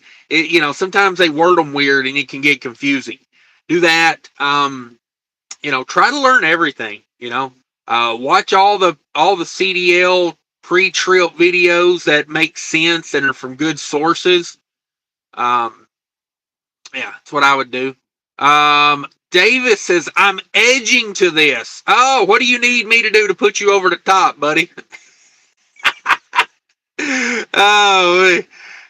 sometimes they word them weird and it can get confusing. Do that. Try to learn everything. Watch all the CDL pre-trip videos that make sense and are from good sources. Yeah, that's what I would do. Davis says, I'm edging to this. Oh, what do you need me to do to put you over the top, buddy? Oh,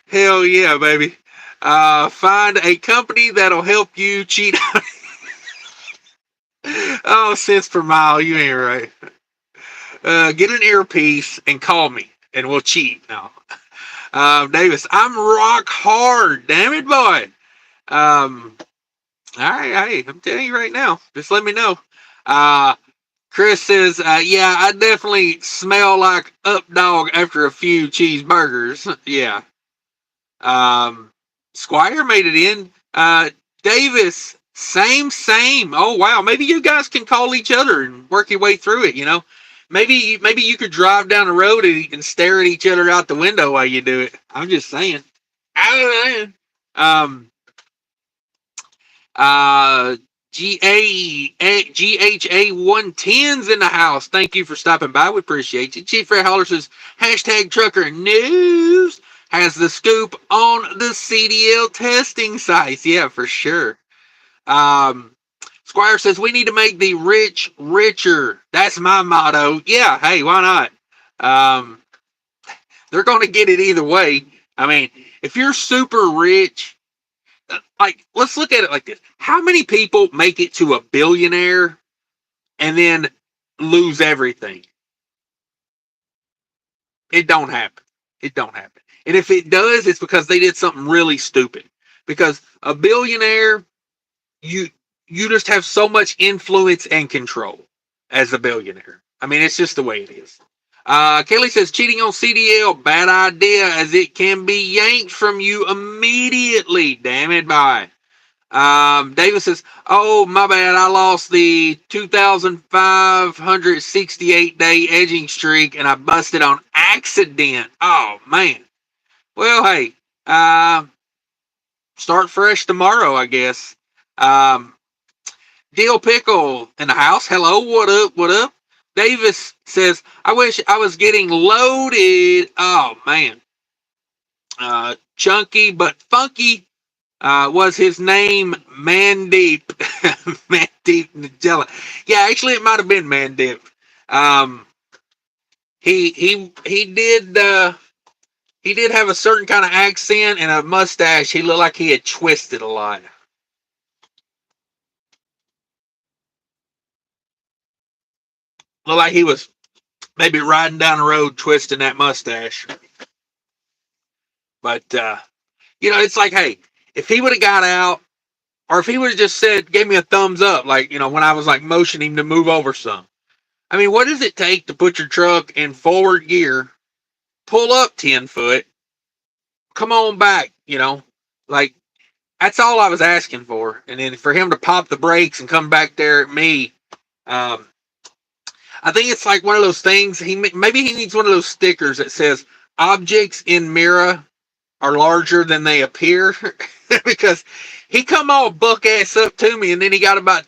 hell yeah, baby. Find a company that'll help you cheat. Oh, cents per mile. You ain't right. Get an earpiece and call me and we'll cheat. No. Davis, I'm rock hard. Damn it, boy. All right, hey, I'm telling you right now. Just let me know. Chris says, yeah, I definitely smell like up dog after a few cheeseburgers. Yeah. Squire made it in. Davis, same. Oh wow, maybe you guys can call each other and work your way through it. Maybe you could drive down the road and stare at each other out the window while you do it. I'm just saying. GHA 110's in the house. Thank you for stopping by. We appreciate you. Chief Fred Holler says, hashtag trucker news has the scoop on the CDL testing sites. Yeah, for sure. Squire says, we need to make the rich richer. That's my motto. Yeah, hey, why not? They're going to get it either way. I mean, if you're super rich like, let's look at it like this. How many people make it to a billionaire and then lose everything? It don't happen. It don't happen. And if it does, it's because they did something really stupid. Because a billionaire, you you just have so much influence and control as a billionaire. I mean, it's just the way it is. Kelly says cheating on CDL, bad idea, as it can be yanked from you immediately. Damn it, bye. David says, oh, my bad. I lost the 2,568 day edging streak and I busted on accident. Oh, man. Well, hey, start fresh tomorrow, I guess. Deal Pickle in the house. Hello, what up? What up? Davis says, I wish I was getting loaded. Oh, man. Chunky but funky was his name. Mandeep. Mandeep Nagella. Yeah, actually, it might have been Mandeep. He did have a certain kind of accent and a mustache. He looked like he had twisted a lot. Looked like he was maybe riding down the road twisting that mustache. But, it's like, hey, if he would have got out, or if he would have just said, gave me a thumbs up, like, when I was like motioning him to move over some. I mean, what does it take to put your truck in forward gear, pull up 10 foot, come on back, like, that's all I was asking for. And then for him to pop the brakes and come back there at me, I think it's like one of those things. Maybe he needs one of those stickers that says objects in mirror are larger than they appear, because he come all buck ass up to me, and then he got about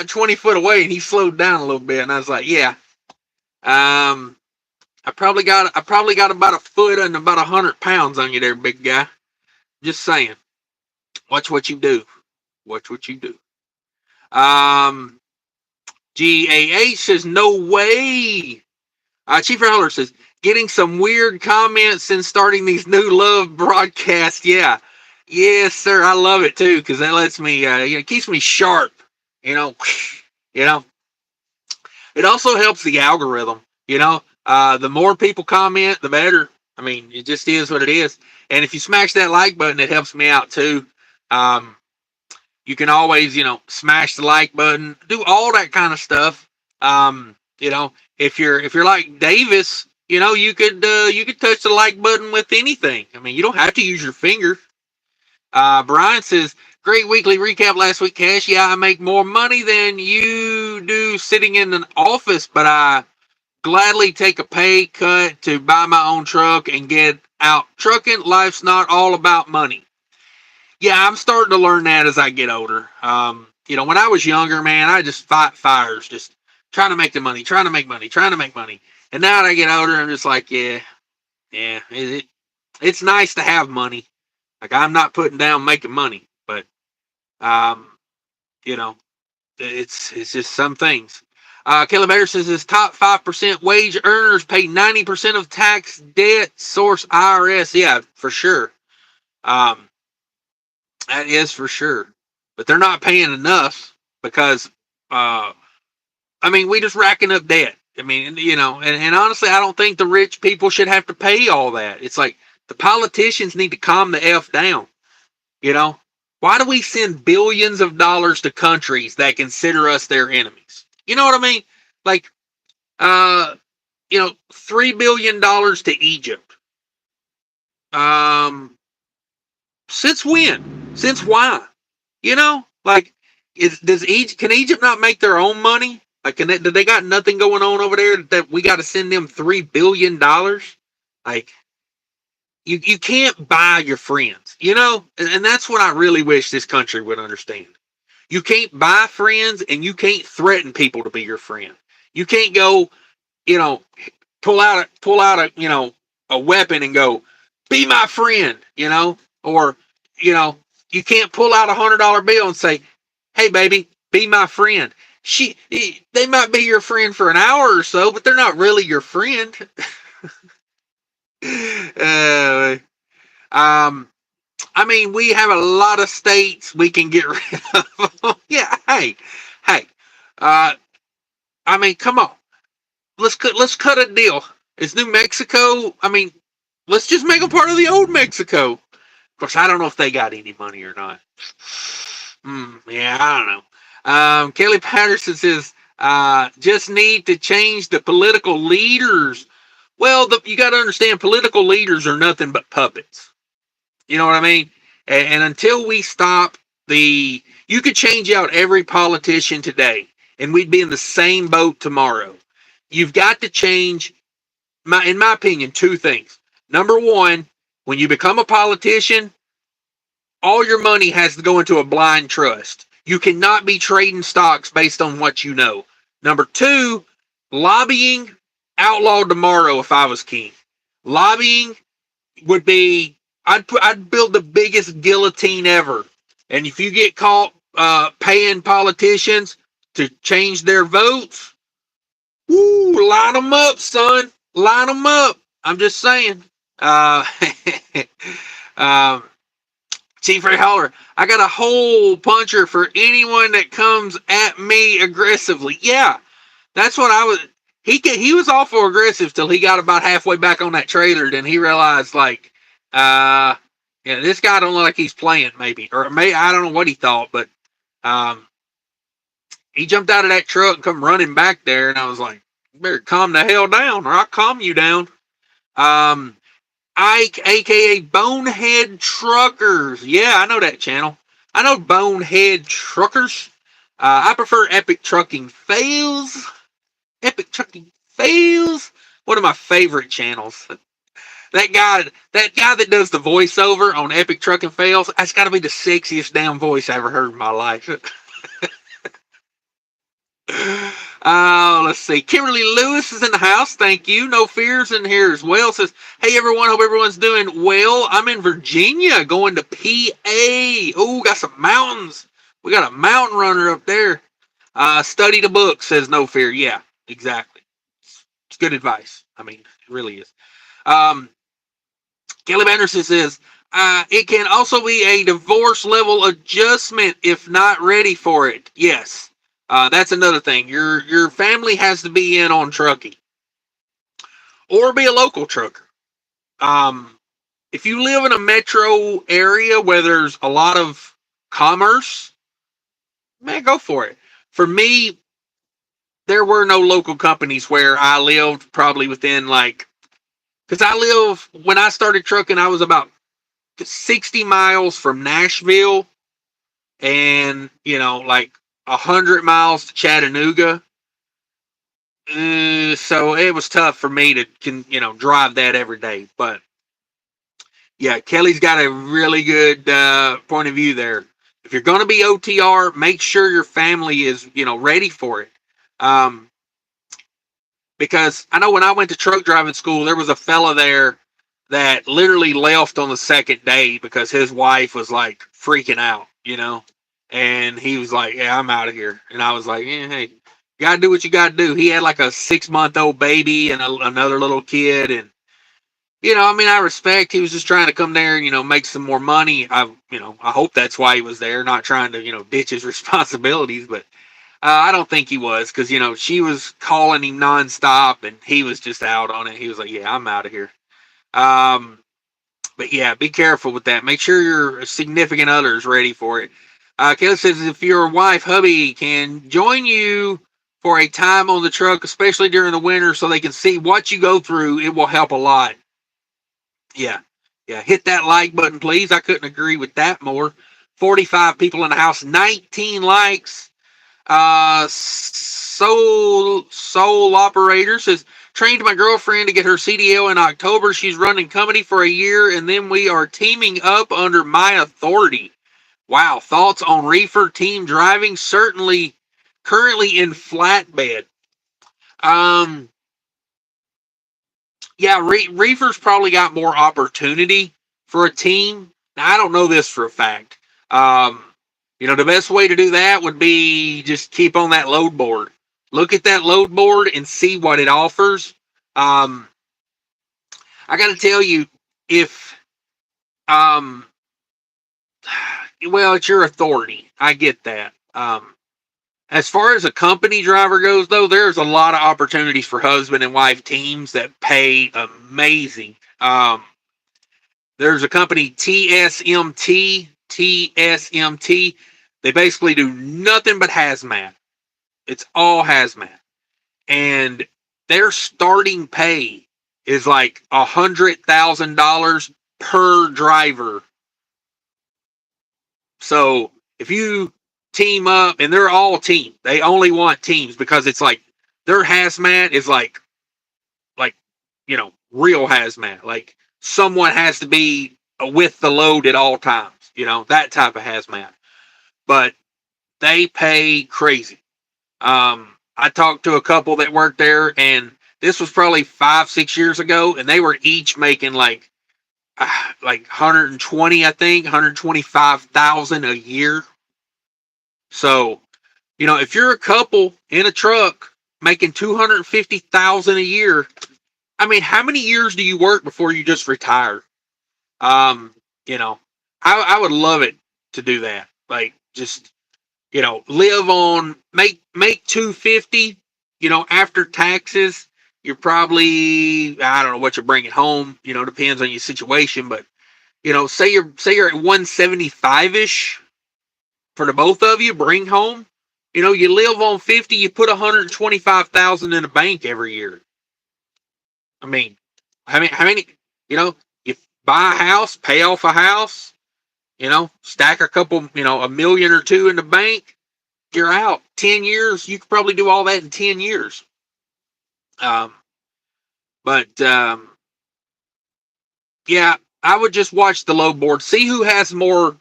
20 foot away, and he slowed down a little bit, and I was like, yeah, I probably got about a foot and about 100 pounds on you there, big guy. Just saying. Watch what you do. Watch what you do. GAH says, no way. Chief Howler says, getting some weird comments since starting these new love broadcasts. Yeah. Yes, sir. I love it too, because that lets me, it keeps me sharp. It also helps the algorithm. The more people comment, the better. I mean, it just is what it is. And if you smash that like button, it helps me out too. You can always, smash the like button, do all that kind of stuff. If you're like Davis, you could touch the like button with anything. I mean, you don't have to use your finger. Brian says, great weekly recap last week, Cash. Yeah, I make more money than you do sitting in an office, but I gladly take a pay cut to buy my own truck and get out trucking. Life's not all about money. Yeah, I'm starting to learn that as I get older. When I was younger, man, I just fight fires, just trying to make the money, trying to make money. And now that I get older, I'm just like, yeah, it's nice to have money. Like, I'm not putting down making money, but, it's just some things. Kelly Bayer says his top 5% wage earners pay 90% of tax debt source IRS. Yeah, for sure. That is for sure. But they're not paying enough because, we just racking up debt. I mean, and honestly, I don't think the rich people should have to pay all that. It's like the politicians need to calm the F down. Why do we send billions of dollars to countries that consider us their enemies? You know what I mean? Like, $3 billion to Egypt. Since when? Since why? Like, can Egypt not make their own money? Like, do they got nothing going on over there that we got to send them $3 billion? Like, you can't buy your friends, and that's what I really wish this country would understand. You can't buy friends, and you can't threaten people to be your friend. You can't go, pull out a weapon and go, be my friend, or, you can't pull out $100 bill and say, hey, baby, be my friend. They might be your friend for an hour or so, but they're not really your friend. I mean, we have a lot of states we can get rid of. Yeah, hey. I mean, come on. Let's cut a deal. Is New Mexico? I mean, let's just make them part of the old Mexico. Of course, I don't know if they got any money or not. Yeah, I don't know. Kelly Patterson says, just need to change the political leaders. Well, you got to understand, political leaders are nothing but puppets. You know what I mean? And until we stop you could change out every politician today, and we'd be in the same boat tomorrow. You've got to change, in my opinion, two things. Number one, when you become a politician, all your money has to go into a blind trust. You cannot be trading stocks based on what you know. Number two, lobbying, outlawed tomorrow if I was king. Lobbying would be, I'd build the biggest guillotine ever. And if you get caught paying politicians to change their votes, woo, line them up, son. Line them up. I'm just saying. Chief Ray Holler, I got a hole puncher for anyone that comes at me aggressively. Yeah, that's what I was. He was awful aggressive till he got about halfway back on that trailer. Then he realized, like, yeah, this guy don't look like he's playing, maybe. Or maybe, I don't know what he thought, but he jumped out of that truck and come running back there. And I was like, you better calm the hell down or I'll calm you down. Ike, a.k.a. Bonehead Truckers. Yeah, I know that channel. I know Bonehead Truckers. I prefer Epic Trucking Fails. Epic Trucking Fails. One of my favorite channels. That guy that does the voiceover on Epic Trucking Fails, that's got to be the sexiest damn voice I ever heard in my life. Let's see. Kimberly Lewis is in the house. Thank you. No Fears in here as well. Says, hey everyone, hope everyone's doing well. I'm in Virginia going to PA. Oh, got some mountains. We got a mountain runner up there. Study the book, says No Fear. Yeah, exactly. It's good advice. I mean, it really is. Caleb Anderson says, it can also be a divorce level adjustment if not ready for it. Yes. That's another thing. Your family has to be in on trucking. Or be a local trucker. If you live in a metro area where there's a lot of commerce, man, go for it. For me, there were no local companies where I lived, probably within because when I started trucking, I was about 60 miles from Nashville and, like 100 miles to Chattanooga. So it was tough for me to, drive that every day. But yeah, Kelly's got a really good point of view there. If you're going to be OTR, make sure your family is, ready for it. Because I know when I went to truck driving school, there was a fella there that literally left on the second day because his wife was like freaking out, and he was like, yeah, I'm out of here. And I was like, yeah, hey, you gotta do what you gotta do. He had like a 6-month-old baby and another little kid. And, I respect, he was just trying to come there and, make some more money. I hope that's why he was there, not trying to, ditch his responsibilities. But I don't think he was because, she was calling him nonstop and he was just out on it. He was like, yeah, I'm out of here. But yeah, be careful with that. Make sure your significant other is ready for it. Kelly says, if your wife, hubby, can join you for a time on the truck, especially during the winter, so they can see what you go through, it will help a lot. Yeah. Hit that like button, please. I couldn't agree with that more. 45 people in the house, 19 likes. Soul Operator says, trained my girlfriend to get her CDL in October. She's running company for a year, and then we are teaming up under my authority. Wow. Thoughts on reefer team driving? Certainly currently in flatbed. Yeah, reefer's probably got more opportunity for a team. Now, I don't know this for a fact. The best way to do that would be just keep on that load board. Look at that load board and see what it offers. I got to tell you, if well, it's your authority. I get that. As far as a company driver goes, though, there's a lot of opportunities for husband and wife teams that pay amazing. There's a company, TSMT. TSMT. They basically do nothing but hazmat. It's all hazmat. And their starting pay is like $100,000 per driver. So if you team up, and they're all team, they only want teams because it's like their hazmat is like real hazmat. Like someone has to be with the load at all times. That type of hazmat. But they pay crazy. I talked to a couple that worked there, and this was probably 5-6 years ago, and they were each making like 120, I think, 125,000 a year. So, if you're a couple in a truck making 250,000 a year, I mean, how many years do you work before you just retire? I would love it to do that. Like, just live on make 250. After taxes, you're probably, I don't know what you're bringing home. Depends on your situation, but say you're at 175 ish for the both of you. Bring home. You live on 50. You put 125,000 in the bank every year. I mean, how many? You buy a house, pay off a house. Stack a couple, $1 million or $2 million in the bank. You're out. 10 years, you could probably do all that in 10 years. Yeah, I would just watch the load board, see who has more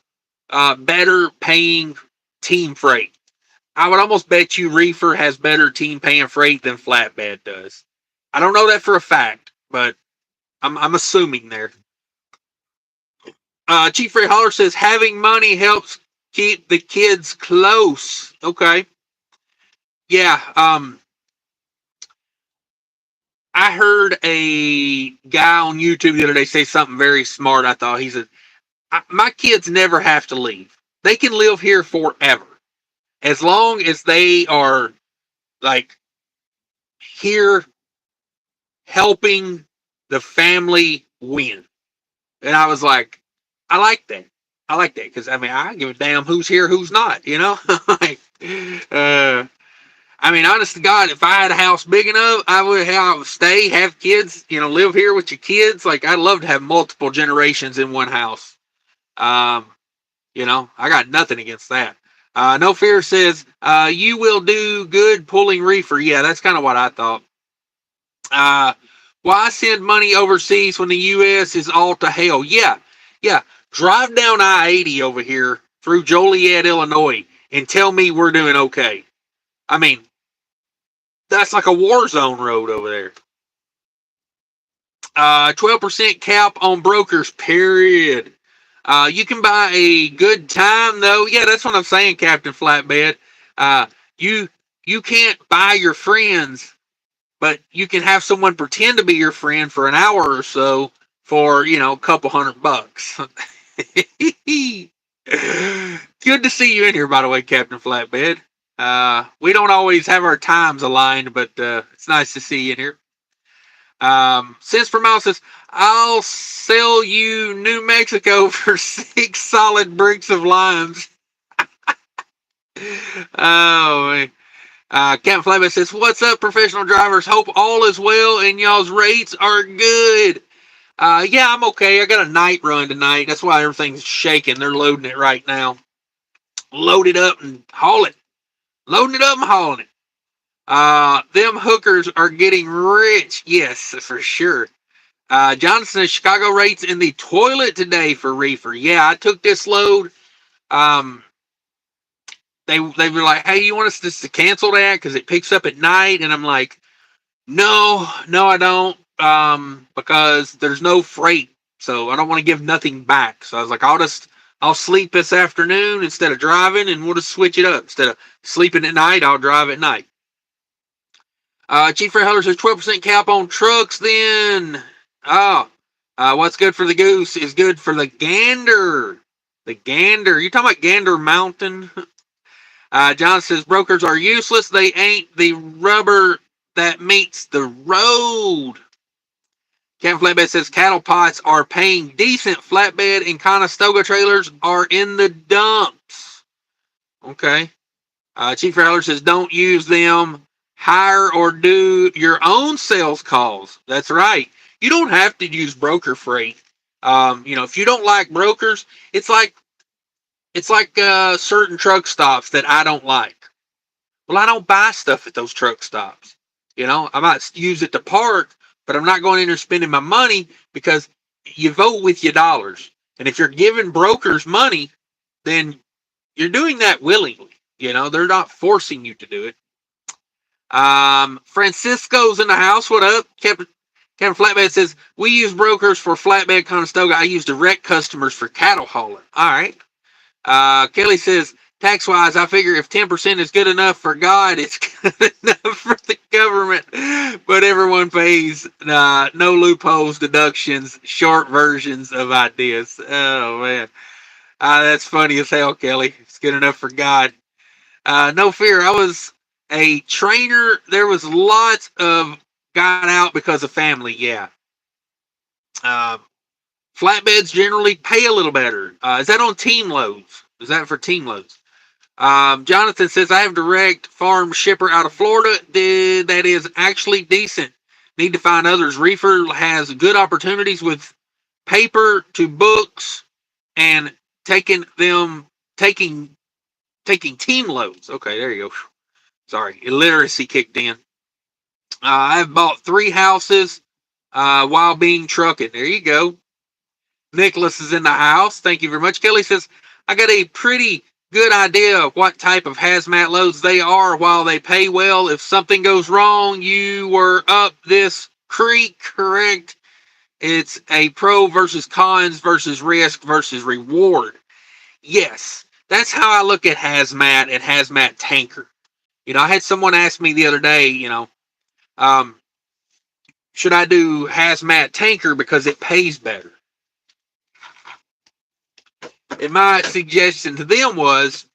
better paying team freight. I would almost bet you reefer has better team paying freight than flatbed does. I don't know that for a fact, but I'm assuming there. Chief Ray Holler says having money helps keep the kids close. Okay. Yeah. I heard a guy on YouTube the other day say something very smart. I thought he said, "My kids never have to leave. They can live here forever, as long as they are like here helping the family win." And I was like, I like that. I like that because I mean I give a damn who's here, who's not. Like, I mean, honest to God, if I had a house big enough, I would stay, have kids, live here with your kids. Like, I'd love to have multiple generations in one house. I got nothing against that. No Fear says, you will do good pulling reefer. Yeah, that's kind of what I thought. Why send money overseas when the U.S. is all to hell? Yeah. Drive down I-80 over here through Joliet, Illinois, and tell me we're doing okay. I mean, that's like a war zone road over there. 12% cap on brokers, period. You can buy a good time, though. Yeah, that's what I'm saying, Captain Flatbed. You can't buy your friends, but you can have someone pretend to be your friend for an hour or so for, a couple $100. Good to see you in here, by the way, Captain Flatbed. We don't always have our times aligned, but it's nice to see you in here. Since for Mouse says, I'll sell you New Mexico for 6 solid bricks of limes. Oh, man. Captain Flatbed says, what's up, professional drivers? Hope all is well and y'all's rates are good. Yeah, I'm okay. I got a night run tonight. That's why everything's shaking. They're loading it right now. Load it up and haul it. Loading it up and hauling it. Them hookers are getting rich. Yes, for sure. Johnson says Chicago rates in the toilet today for reefer. Yeah, I took this load. They were like, hey, you want us just to cancel that because it picks up at night? And I'm like, no, I don't. Because there's no freight, so I don't want to give nothing back. So I was like, I'll sleep this afternoon instead of driving, and we'll just switch it up. Instead of sleeping at night, I'll drive at night. Chief Ray Heller says 12% cap on trucks then. What's good for the goose is good for the gander. The Gander. You talking about Gander Mountain? John says brokers are useless. They ain't the rubber that meets the road. Captain Flatbed says cattle pots are paying decent. Flatbed and Conestoga trailers are in the dumps. Okay. Chief Fowler says don't use them. Hire or do your own sales calls. That's right. You don't have to use broker freight. If you don't like brokers, it's like certain truck stops that I don't like. Well, I don't buy stuff at those truck stops. I might use it to park, but I'm not going in there spending my money because you vote with your dollars. And if you're giving brokers money, then you're doing that willingly. They're not forcing you to do it. Francisco's in the house. What up? Captain Flatbed says, we use brokers for Flatbed Conestoga. I use direct customers for cattle hauling. All right. Kelly says, tax-wise, I figure if 10% is good enough for God, it's good enough for the government. But everyone pays no loopholes, deductions, short versions of ideas. Oh, man. That's funny as hell, Kelly. It's good enough for God. No fear. I was a trainer. There was lots of got out because of family. Yeah. Flatbeds generally pay a little better. Is that on team loads? Is that for team loads? Jonathan says, I have direct farm shipper out of Florida. That is actually decent. Need to find others. Reefer has good opportunities with paper to books and taking team loads. Okay, there you go. Sorry, illiteracy kicked in. I've bought 3 houses while being trucking. There you go. Nicholas is in the house. Thank you very much. Kelly says, I got a pretty good idea of what type of hazmat loads they are while they pay well. If something goes wrong, you were up this creek, correct? It's a pro versus cons versus risk versus reward. Yes, that's how I look at hazmat and hazmat tanker. I had someone ask me the other day, should I do hazmat tanker because it pays better? And my suggestion to them was,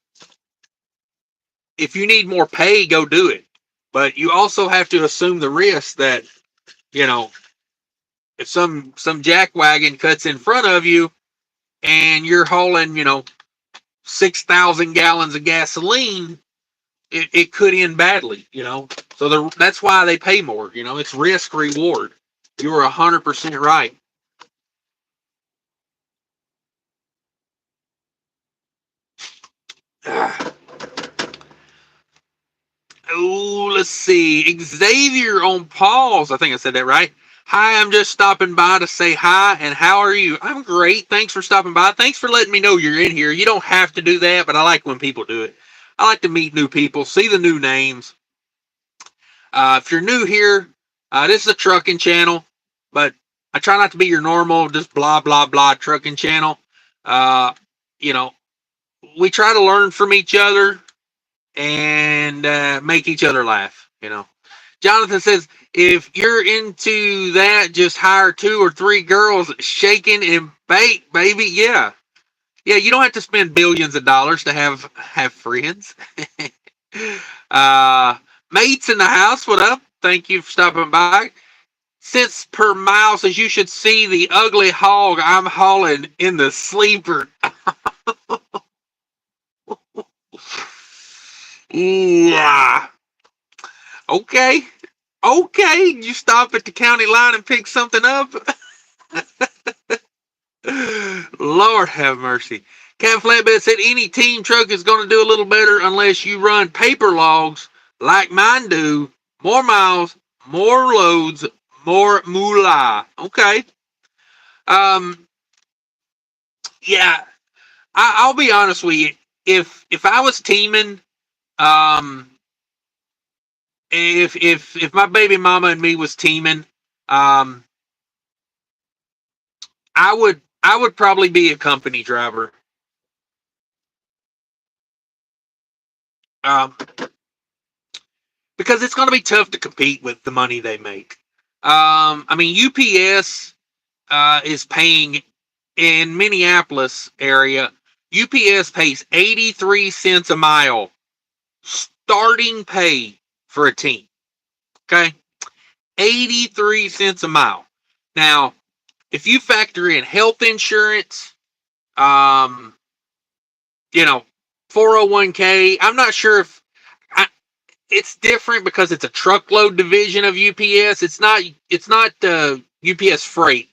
if you need more pay, go do it. But you also have to assume the risk that, if some jackwagon cuts in front of you and you're hauling, 6,000 gallons of gasoline, it could end badly, So that's why they pay more. It's risk reward. You are 100% right. Oh, let's see. Xavier on pause. I think I said that right. Hi, I'm just stopping by to say hi, and how are you? I'm great. Thanks for stopping by. Thanks for letting me know you're in here. You don't have to do that, but I like when people do it. I like to meet new people, see the new names. If you're new here, this is a trucking channel, but I try not to be your normal, just blah, blah, blah trucking channel. We try to learn from each other and make each other laugh. Jonathan says, if you're into that, just hire 2 or 3 girls shaking and bake, baby. Yeah, you don't have to spend billions of dollars to have friends. Mates in the house, what up? Thank you for stopping by. Cents per mile says, you should see the ugly hog I'm hauling in the sleeper. Yeah. Okay. You stop at the county line and pick something up. Lord have mercy. Cat Flatbed said any team truck is going to do a little better unless you run paper logs like mine do. More miles, more loads, more moolah. Okay. Yeah. I'll be honest with you. If I was teaming, if my baby mama and me was teaming, I would probably be a company driver. Because it's going to be tough to compete with the money they make. UPS is paying in Minneapolis area. UPS pays 83 cents a mile starting pay for a team. Okay? 83 cents a mile. Now, if you factor in health insurance, you know, 401k, I'm not sure if it's different because it's a truckload division of UPS. It's not UPS freight.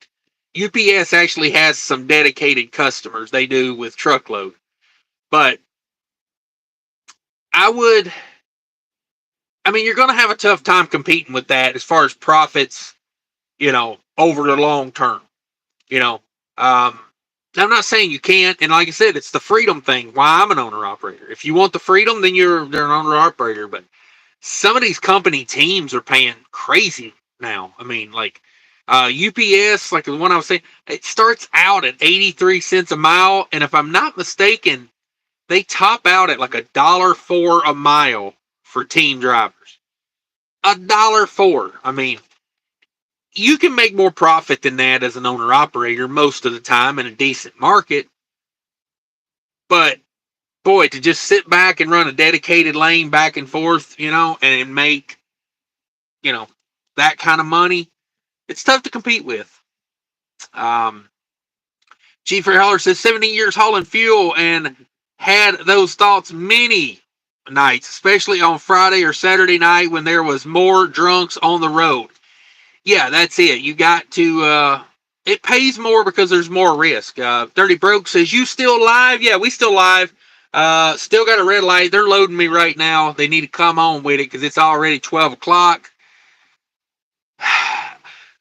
UPS actually has some dedicated customers they do with truckload. But I mean, you're going to have a tough time competing with that as far as profits, over the long term. I'm not saying you can't. And like I said, it's the freedom thing. Why I'm an owner operator. If you want the freedom, then they're an owner operator. But some of these company teams are paying crazy now. I mean, like UPS, like the one I was saying, it starts out at 83 cents a mile. And if I'm not mistaken, they top out at like $1.04 a mile for team drivers. $1.04. I mean, you can make more profit than that as an owner operator most of the time in a decent market. But boy, to just sit back and run a dedicated lane back and forth, and make, that kind of money, it's tough to compete with. Chief Heller says 17 years hauling fuel and had those thoughts many nights, especially on Friday or Saturday night when there was more drunks on the road. Yeah, that's it. You got to, it pays more because there's more risk. Dirty Broke says, you still live? Yeah, we still live. Still got a red light. They're loading me right now. They need to come on with it because it's already 12 o'clock.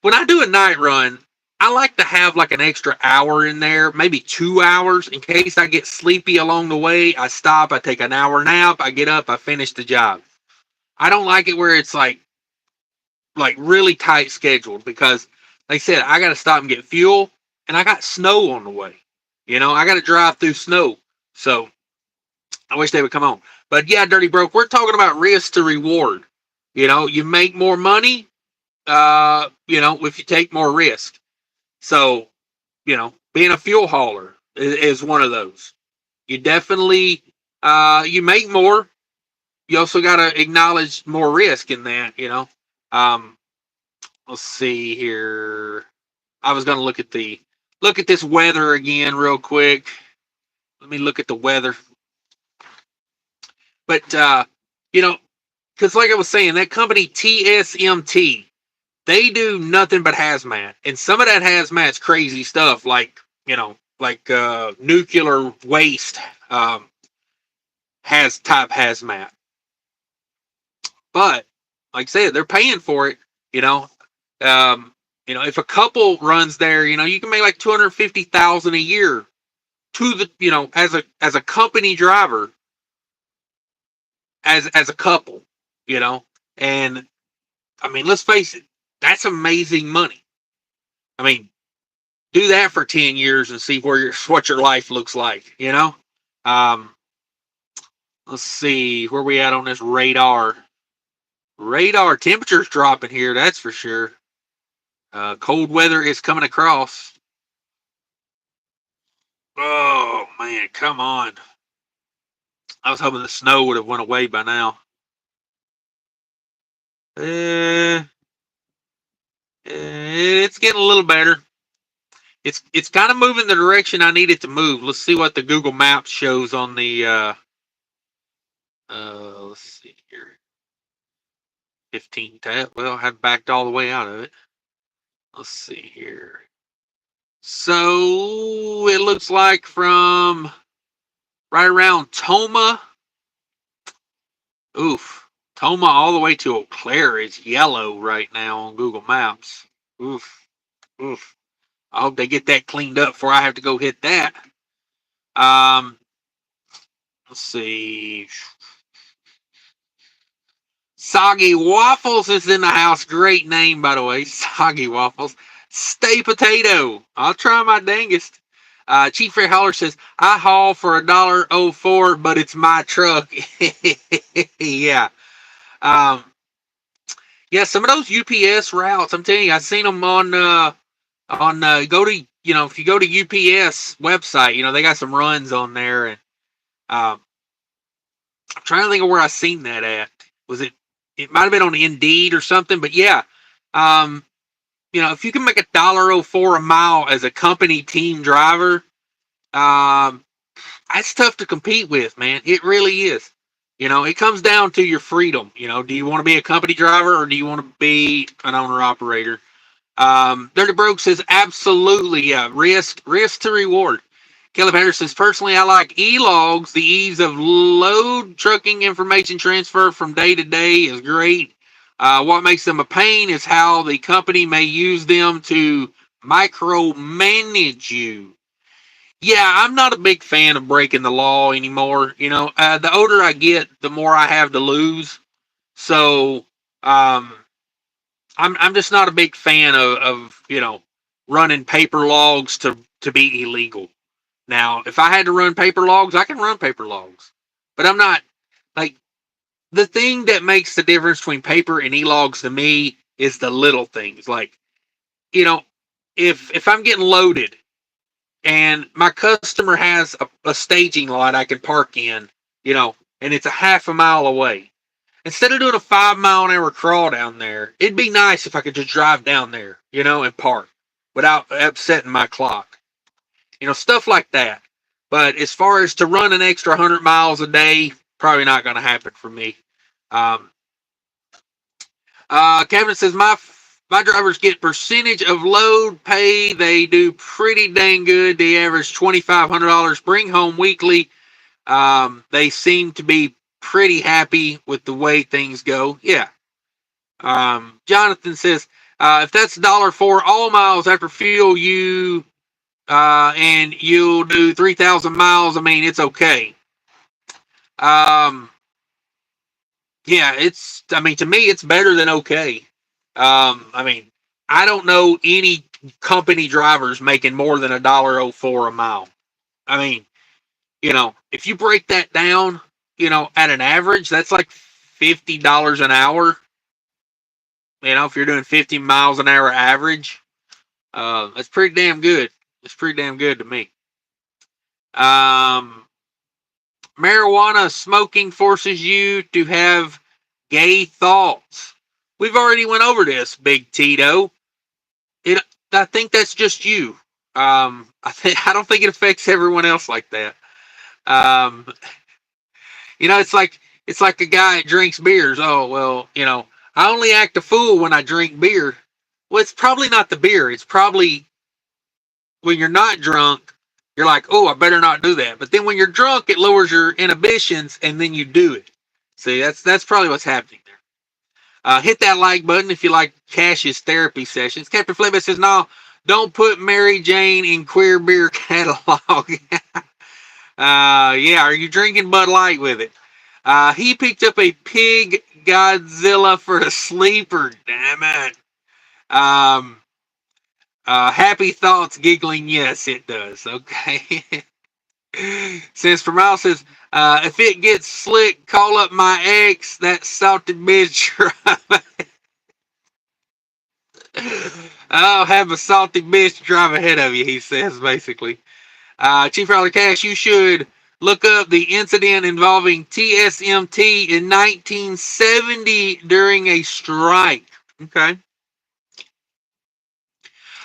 When I do a night run, I like to have like an extra hour in there, maybe 2 hours in case I get sleepy along the way. I stop, I take an hour nap, I get up, I finish the job. I don't like it where it's like really tight scheduled because, like I said, I got to stop and get fuel, and I got snow on the way. I got to drive through snow. So I wish they would come on. But yeah, Dirty Broke, we're talking about risk to reward. You make more money, if you take more risk. So, being a fuel hauler is one of those. You definitely, you make more. You also got to acknowledge more risk in that, let's see here. I was going to look at this weather again real quick. Let me look at the weather. But, because like I was saying, that company TSMT, they do nothing but hazmat. And some of that hazmat's crazy stuff, like nuclear waste hazmat. But like I said, they're paying for it. If a couple runs there, you can make like $250,000 a year to the, as a company driver, as a couple, and I mean, let's face it, that's amazing money. I mean, do that for 10 years and see what your life looks like, let's see where we at on this radar. Temperature's dropping here, that's for sure. Cold weather is coming across. Oh man, come on. I was hoping the snow would have went away by now. It's getting a little better. It's kind of moving the direction I need it to move. Let's see what the Google Maps shows on the let's see here. 15 tab. Well, I had backed all the way out of it. Let's see here. So it looks like from right around Toma. Toma all the way to Eau Claire is yellow right now on Google Maps. Oof. I hope they get that cleaned up before I have to go hit that. Let's see. Soggy Waffles is in the house. Great name, by the way. Soggy Waffles. Stay Potato. I'll try my dangest. Chief Fair Hauler says, I haul for $1.04, but it's my truck. Yeah. Yeah, some of those UPS routes, I'm telling you, I've seen them on go to if you go to UPS website, they got some runs on there, and I'm trying to think of where I seen that at. Was it? It might have been on Indeed or something, but yeah. If you can make $1.04 a mile as a company team driver, that's tough to compete with, man. It really is. It comes down to your freedom. Do you want to be a company driver or do you want to be an owner operator? Dirty Broke says absolutely, yeah. Risk to reward. Caleb Harris says, personally, I like e-logs. The ease of load trucking information transfer from day to day is great. What makes them a pain is how the company may use them to micromanage you. Yeah, I'm not a big fan of breaking the law anymore. The older I get, the more I have to lose. So, I'm just not a big fan of running paper logs to be illegal. Now, if I had to run paper logs, I can run paper logs. But I'm not, like, the thing that makes the difference between paper and e-logs to me is the little things. Like, if I'm getting loaded and my customer has a staging lot I can park in, and it's a half a mile away. Instead of doing a 5-mile-an-hour crawl down there, it'd be nice if I could just drive down there, and park without upsetting my clock. Stuff like that. But as far as to run an extra 100 miles a day, probably not going to happen for me. Kevin says, my drivers get percentage of load pay. They do pretty dang good. They average $2,500 bring home weekly. They seem to be pretty happy with the way things go. Yeah. Jonathan says, if that's $1.04 all miles after fuel, and you'll do 3,000 miles, I mean, it's okay. Yeah, to me, it's better than okay. I don't know any company drivers making more than $1.04 a mile. If you break that down, at an average, that's like $50 an hour. If you're doing 50 miles an hour average, that's pretty damn good. It's pretty damn good to me. Marijuana smoking forces you to have gay thoughts. We've already went over this, Big Tito. I think that's just you. I don't think it affects everyone else like that. It's like a guy that drinks beers. Oh, well, I only act a fool when I drink beer. Well, it's probably not the beer. It's probably when you're not drunk, you're like, oh, I better not do that. But then when you're drunk, it lowers your inhibitions, and then you do it. See, that's probably what's happening there. Hit that like button if you like Cash's therapy sessions. Captain Flavor says, no, don't put Mary Jane in queer beer catalog. Yeah, are you drinking Bud Light with it? He picked up a pig Godzilla for a sleeper. Damn it. Happy thoughts giggling. Yes, it does. Okay. Since Formal says, if it gets slick, call up my ex. That salted bitch. I'll have a salty bitch drive ahead of you, he says, basically. Chief Riley Cash, you should look up the incident involving TSMT in 1970 during a strike. Okay.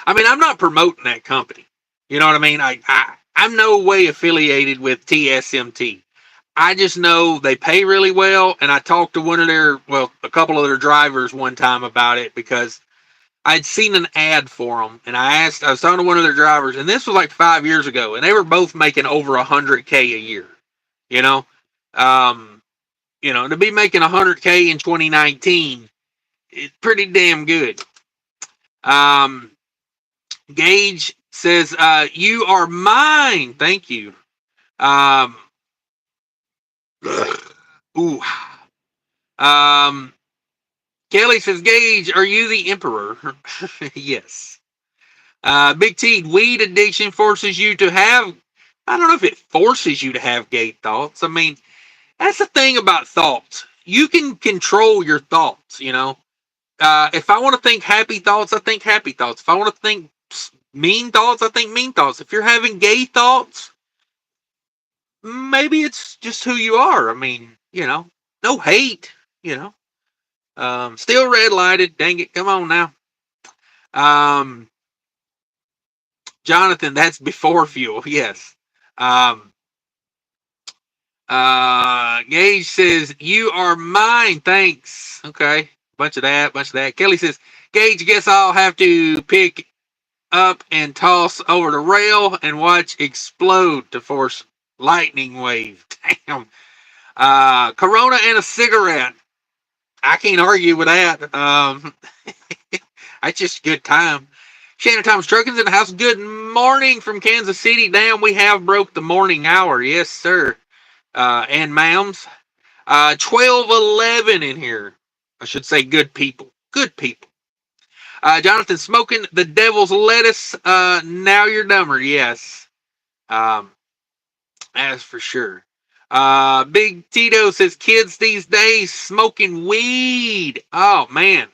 I'm not promoting that company. You know what I mean? I'm no way affiliated with TSMT. I just know they pay really well, and I talked to a couple of their drivers one time about it because I'd seen an ad for them, and I was talking to one of their drivers, and this was like 5 years ago, and they were both making over $100K a year. To be making $100K in 2019, it's pretty damn good. Gage says, you are mine. Thank you. Ooh. Kelly says, Gage, are you the emperor? Yes. Big T, weed addiction forces you to have, I don't know if it forces you to have gay thoughts. That's the thing about thoughts. You can control your thoughts, If I want to think happy thoughts, I think happy thoughts. If I want to think mean thoughts. I think mean thoughts. If you're having gay thoughts, maybe it's just who you are. I mean, no hate, still red lighted. Dang it. Come on now. Jonathan, that's before fuel. Yes. Gage says, you are mine. Thanks. Okay. Bunch of that. Kelly says, Gage, guess I'll have to pick up and toss over the rail and watch explode to force lightning wave. Damn. Corona and a cigarette. I can't argue with that. That's just a good time. Shannon Thomas Trucking's in the house. Good morning from Kansas City. Damn, we have broke the morning hour. Yes, sir. And ma'ams. 12:11 in here. I should say good people. Good people. Jonathan, smoking the devil's lettuce. Now you're dumber. Yes. That's for sure. Big Tito says kids these days smoking weed. Oh man.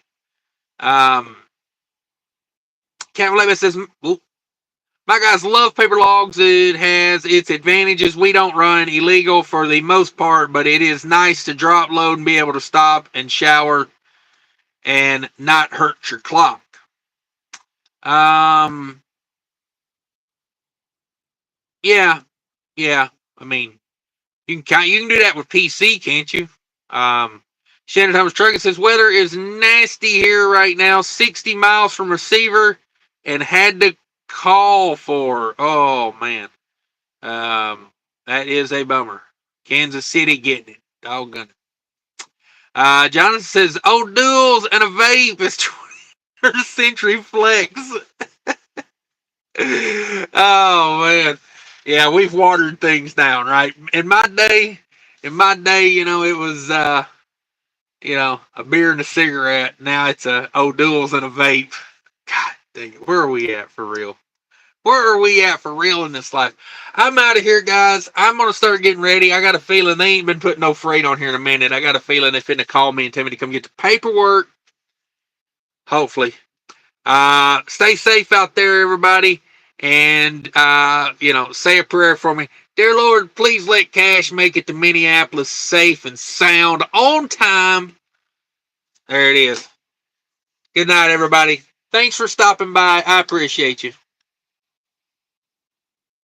Captain says, my guys love paper logs. It has its advantages. We don't run illegal for the most part, but it is nice to drop load and be able to stop and shower and not hurt your clock. Yeah. I mean, you can do that with PC, can't you? Shannon Thomas Trucking says weather is nasty here right now. 60 miles from receiver, and had to call for. Oh man, that is a bummer. Kansas City getting it. Doggone it. Jonathan says O'Doul's and a vape is 21st century flex. Oh man, yeah, we've watered things down, right? In my day, it was a beer and a cigarette. Now it's a O'Doul's and a vape. God dang it, where are we at for real? Where are we at for real in this life? I'm out of here, guys. I'm going to start getting ready. I got a feeling they ain't been putting no freight on here in a minute. I got a feeling they're finna call me and tell me to come get the paperwork. Hopefully. Stay safe out there, everybody. And, say a prayer for me. Dear Lord, please let Cash make it to Minneapolis safe and sound on time. There it is. Good night, everybody. Thanks for stopping by. I appreciate you.